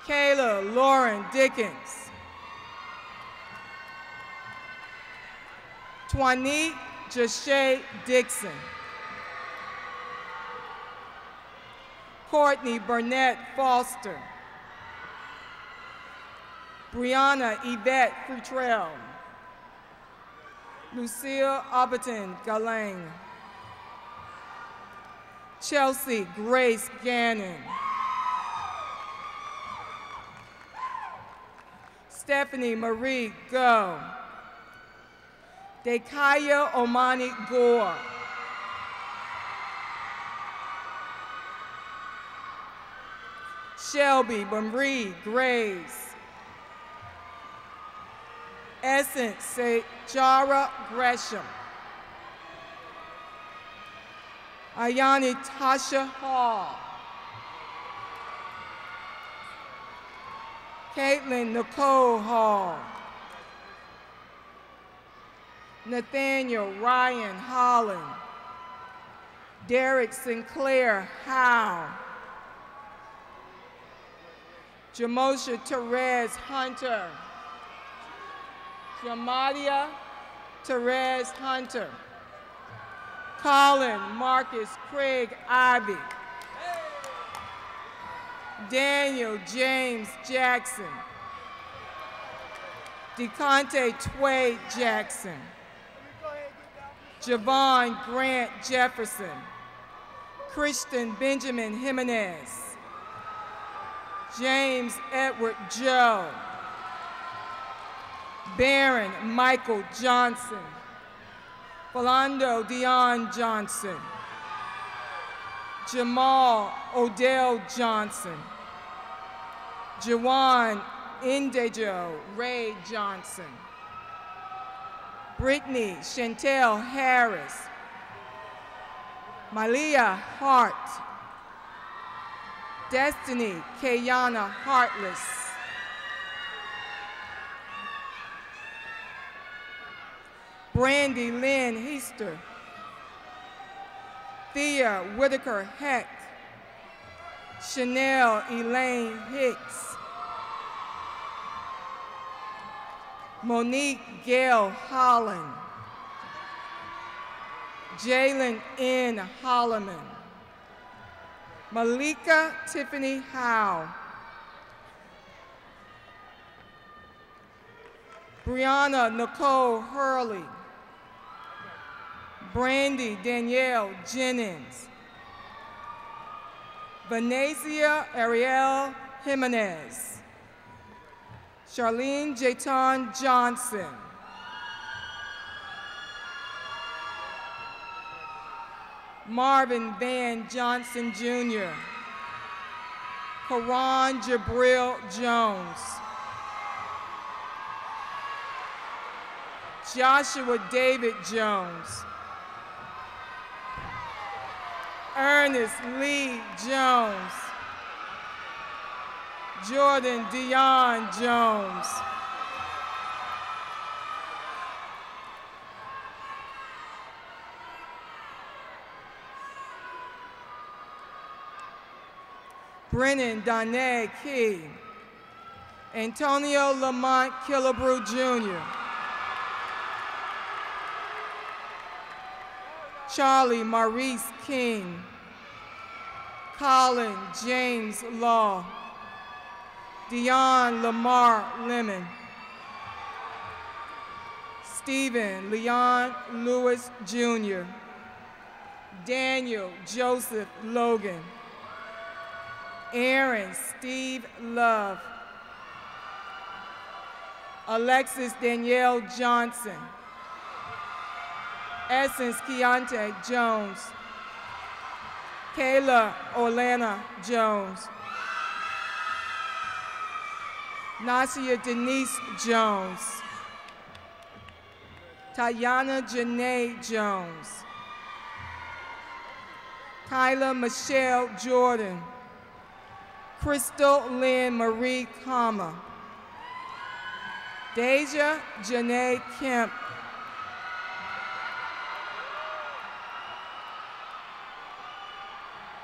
Kayla Lauren Dickens. Twanique Jashay Dixon. Courtney Burnett Foster. Brianna Yvette Futrell. Lucille Alberton Galang. Chelsea Grace Gannon. Stephanie Marie Go. Dekaya Omani Gore. Shelby Marie Graves. Essence Jara Gresham. Ayani Tasha Hall. Caitlin Nicole Hall. Nathaniel Ryan Holland. Derek Sinclair Howe. Jamosha Therese Hunter. Jamadia Therese Hunter. Colin Marcus Craig Ivy. Daniel James Jackson. DeConte Tway Jackson. Javon Grant Jefferson. Christian Benjamin Jimenez. James Edward Joe. Baron Michael Johnson. Philando Dion Johnson. Jamal Odell Johnson. Jawan Indejo Ray Johnson. Brittany Chantel Harris. Malia Hart. Destiny Kayana Heartless. Brandy Lynn Heaster. Thea Whitaker Heck. Chanel Elaine Hicks. Monique Gail Holland. Jalen N. Holloman. Malika Tiffany Howe. Brianna Nicole Hurley. Brandy Danielle Jennings. Vanessa Ariel Jimenez. Charlene Jayton Johnson. Marvin Van Johnson Jr. Karan Jabril Jones. Joshua David Jones. Ernest Lee Jones. Jordan Dion Jones. Brennan Donay Key. Antonio Lamont Killebrew Jr. Charlie Maurice King. Colin James Law. Dion Lamar Lemon. Stephen Leon Lewis Jr. Daniel Joseph Logan. Aaron Steve Love. Alexis Danielle Johnson. Essence Keontae Jones. Kayla Orlana Jones. Nasia Denise Jones. Tayana Janae Jones. Kyla Michelle Jordan. Crystal Lynn Marie Kama. Deja Janae Kemp.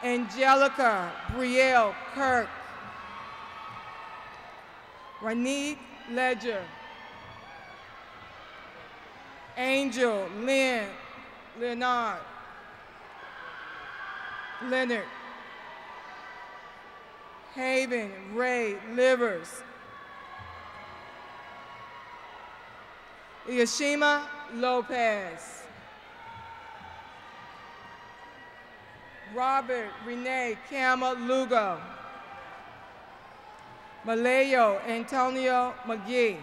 Angelica Brielle Kirk. Ranid Ledger. Angel Lynn Leonard. Leonard. Haven Ray Livers. Yashima Lopez. Robert Renee Kama Lugo. Malayo Antonio McGee.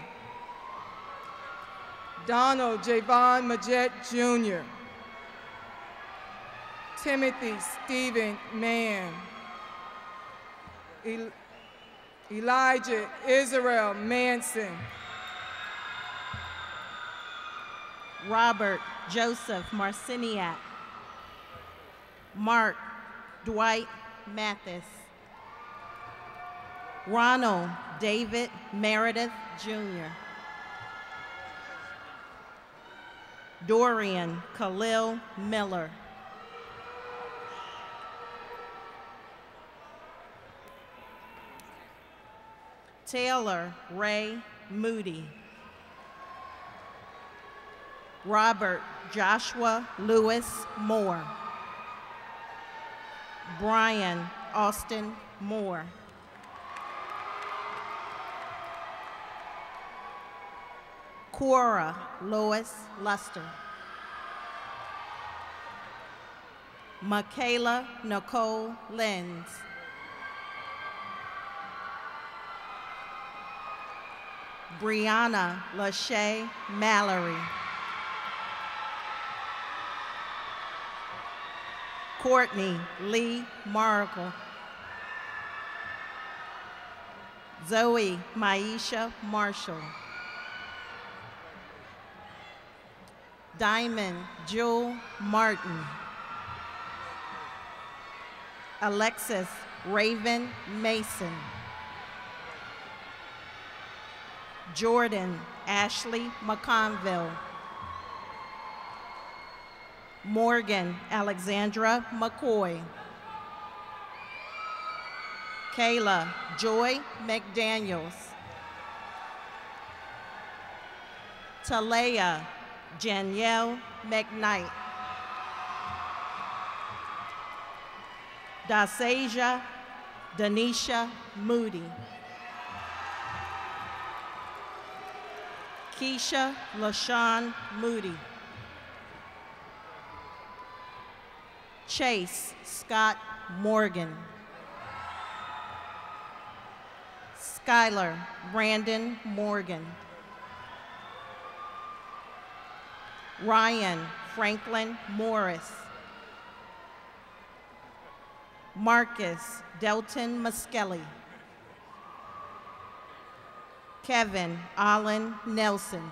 Donald Javon Majette Jr. Timothy Stephen Mann. Elijah Israel Manson. Robert Joseph Marciniak. Mark Dwight Mathis. Ronald David Meredith Jr. Dorian Khalil Miller. Taylor Ray Moody. Robert Joshua Lewis Moore. Brian Austin Moore. Cora Lois Luster. Michaela Nicole Lenz. Brianna Lachey Mallory. Courtney Lee Markle. Zoe Maisha Marshall. Diamond Jewel Martin. Alexis Raven Mason. Jordan Ashley McConville. Morgan Alexandra McCoy. Kayla Joy McDaniels. Talea Janielle McKnight. Dasasia Denisha Moody. Keisha LaShawn Moody. Chase Scott Morgan. Skylar Brandon Morgan. Ryan Franklin Morris. Marcus Delton Muskelly. Kevin Allen Nelson.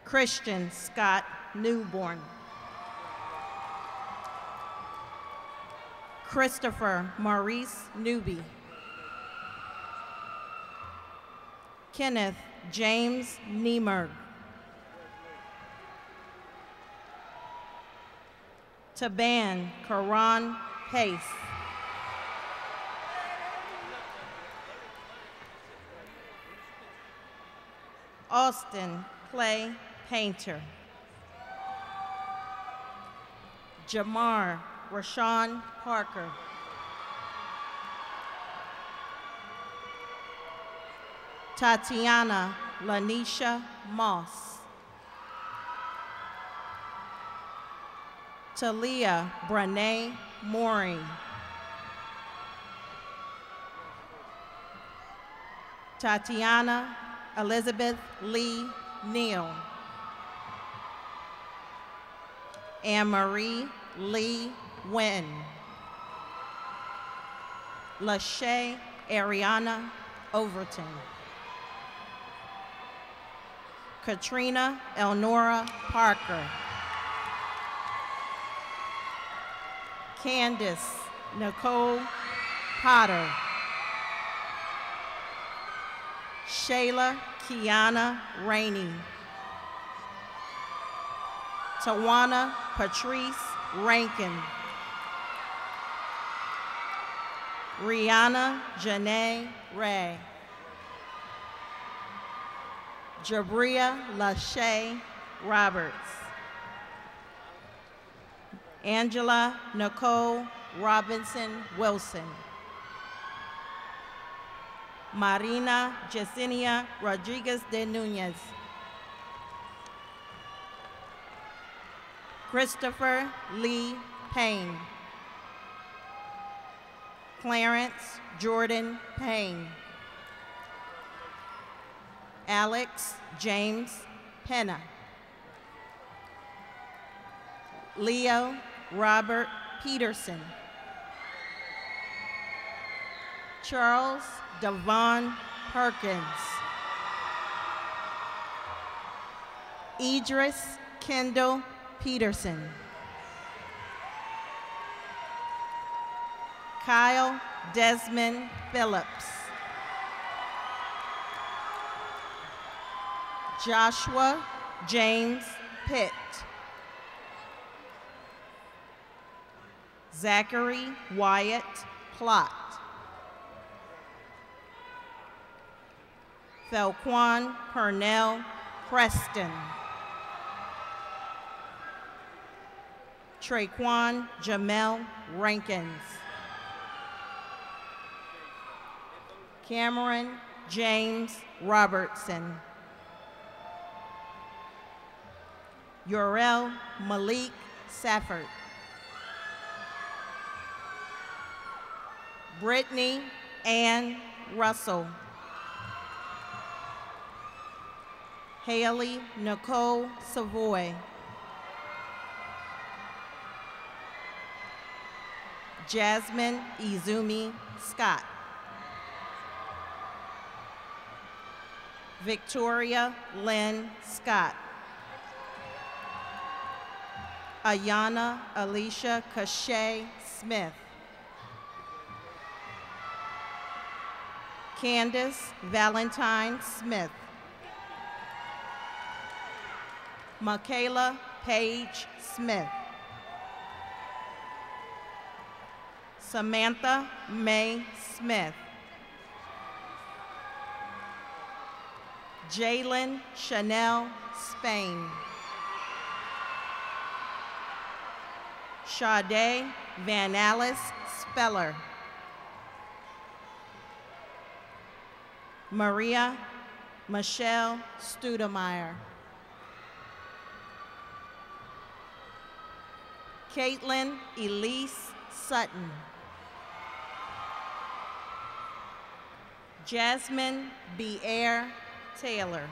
Christian Scott Newborn. Christopher Maurice Newby. Kenneth James Niemer. Taban Karan Pace. Austin Clay Painter. Jamar Rashawn Parker. Tatiana Lanisha Moss. Talia Brene Mooring. Tatiana Elizabeth Lee Neal. Anne-Marie Lee Wynn. Lachey Ariana Overton. Katrina Elnora Parker. Candace Nicole Potter. Shayla Kiana Rainey. Tawana Patrice Rankin. Rihanna Janae Ray. Jabria Lachey Roberts. Angela Nicole Robinson Wilson. Marina Yesenia Rodriguez de Nunez. Christopher Lee Payne. Clarence Jordan Payne. Alex James Penna. Leo Robert Peterson. Charles Devon Perkins. Idris Kendall Peterson. Kyle Desmond Phillips. Joshua James Pitt. Zachary Wyatt Plott. Felquan Purnell Preston. Traquan Jamel Rankins. Cameron James Robertson. Yorel Malik Safford. Brittany Ann Russell. Haley Nicole Savoy. Jasmine Izumi Scott. Victoria Lynn Scott. Ayana Alicia Cachet Smith. Candace Valentine Smith. Michaela Page Smith. Samantha May Smith. Jalen Chanel Spain. Sade Van Alice Speller. Maria Michelle Studemeyer. Caitlin Elise Sutton. Jasmine Bier Taylor.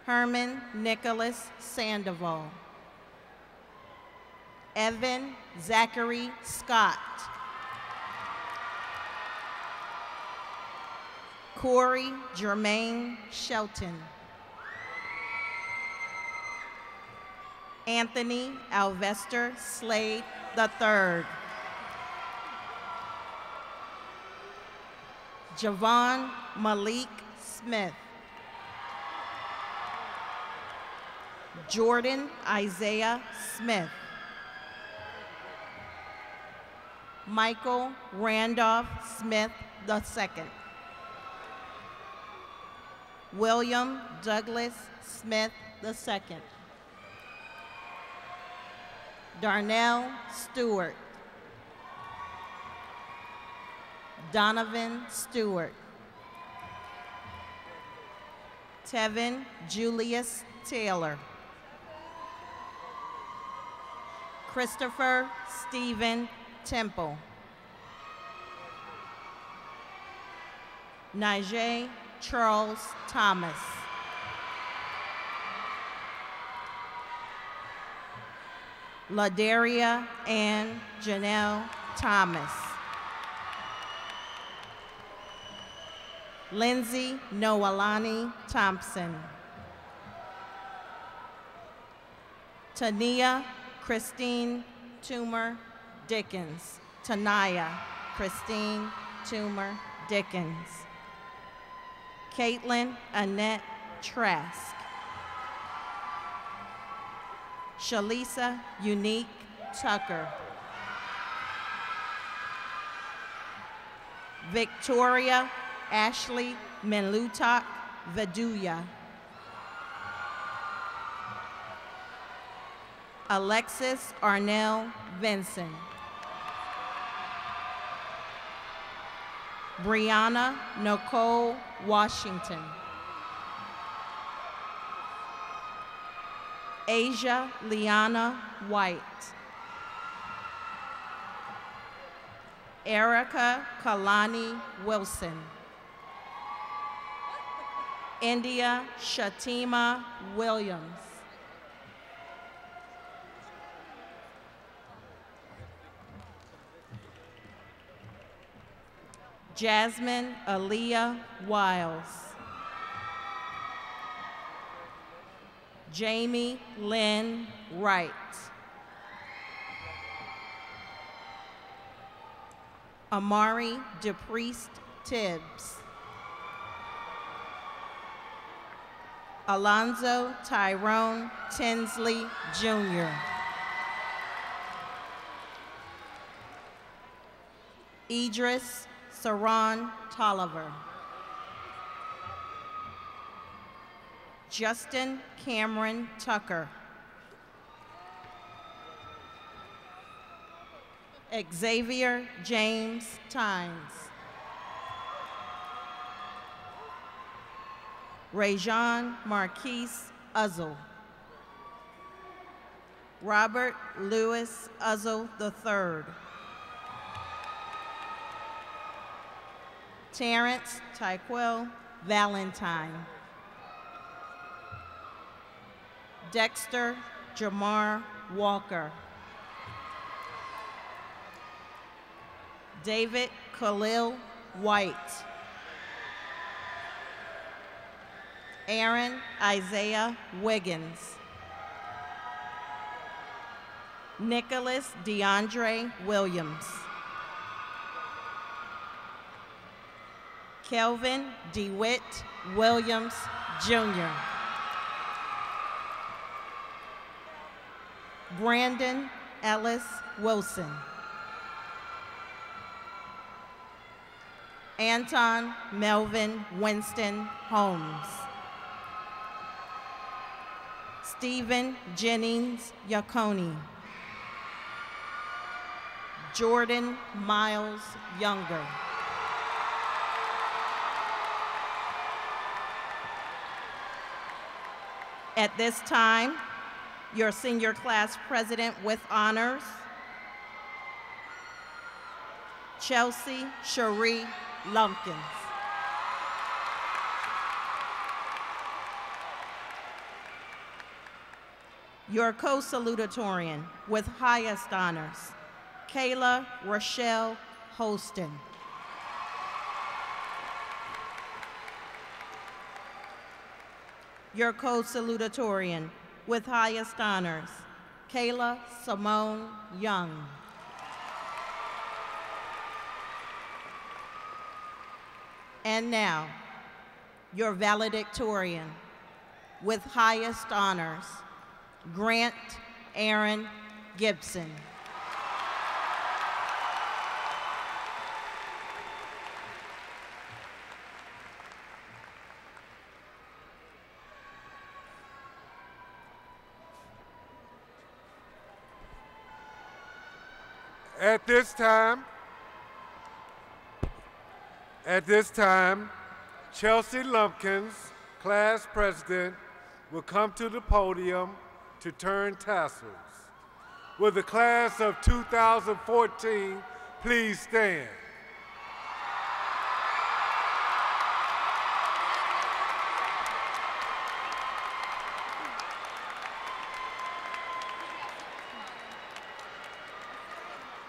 Herman Nicholas Sandoval. Evan Zachary Scott. Corey Jermaine Shelton. Anthony Alvester Slade III. Javon Malik Smith. Jordan Isaiah Smith. Michael Randolph Smith II. William Douglas Smith II. Darnell Stewart. Donovan Stewart. Tevin Julius Taylor. Christopher Stephen Temple. Najee Charles Thomas. LaDaria Ann Janelle Thomas. Lindsay Noelani Thompson. Tania Christine Toomer Dickens. Tanaya Christine Toomer Dickens. Caitlin Annette Trask. Shalisa Unique Tucker. Victoria Ashley Menlutak Vaduya. Alexis Arnell Vinson. Brianna Nicole Washington. Asia Liana White. Erica Kalani Wilson. India Shatima Williams. Jasmine Aaliyah Wiles. Jamie Lynn Wright. Amari DePriest Tibbs. Alonzo Tyrone Tinsley Jr. Idris Saran Tolliver. Justin Cameron Tucker. Xavier James Tynes. Rajon Marquise Uzzle. Robert Lewis Uzzle III. Terrence Tyquell Valentine. Dexter Jamar Walker. David Khalil White. Aaron Isaiah Wiggins. Nicholas DeAndre Williams. Kelvin DeWitt Williams, Jr. Brandon Ellis Wilson. Anton Melvin Winston Holmes. Stephen Jennings Yaconi. Jordan Miles Younger. At this time, your senior class president with honors, Chelsea Cherie Lumpkins. Your co-salutatorian with highest honors, Kayla Rochelle Holston. Your co-salutatorian with highest honors, Kayla Simone Young. And now, your valedictorian with highest honors, Grant Aaron Gibson. At this time, Chelsea Lumpkins, class president, will come to the podium to turn tassels. Will the class of 2014 please stand?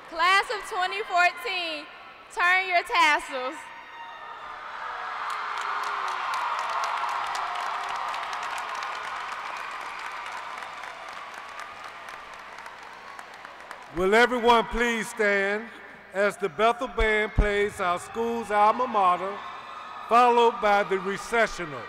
Class of 2014, turn your tassels. Will everyone please stand as the Bethel Band plays our school's alma mater, followed by the recessional.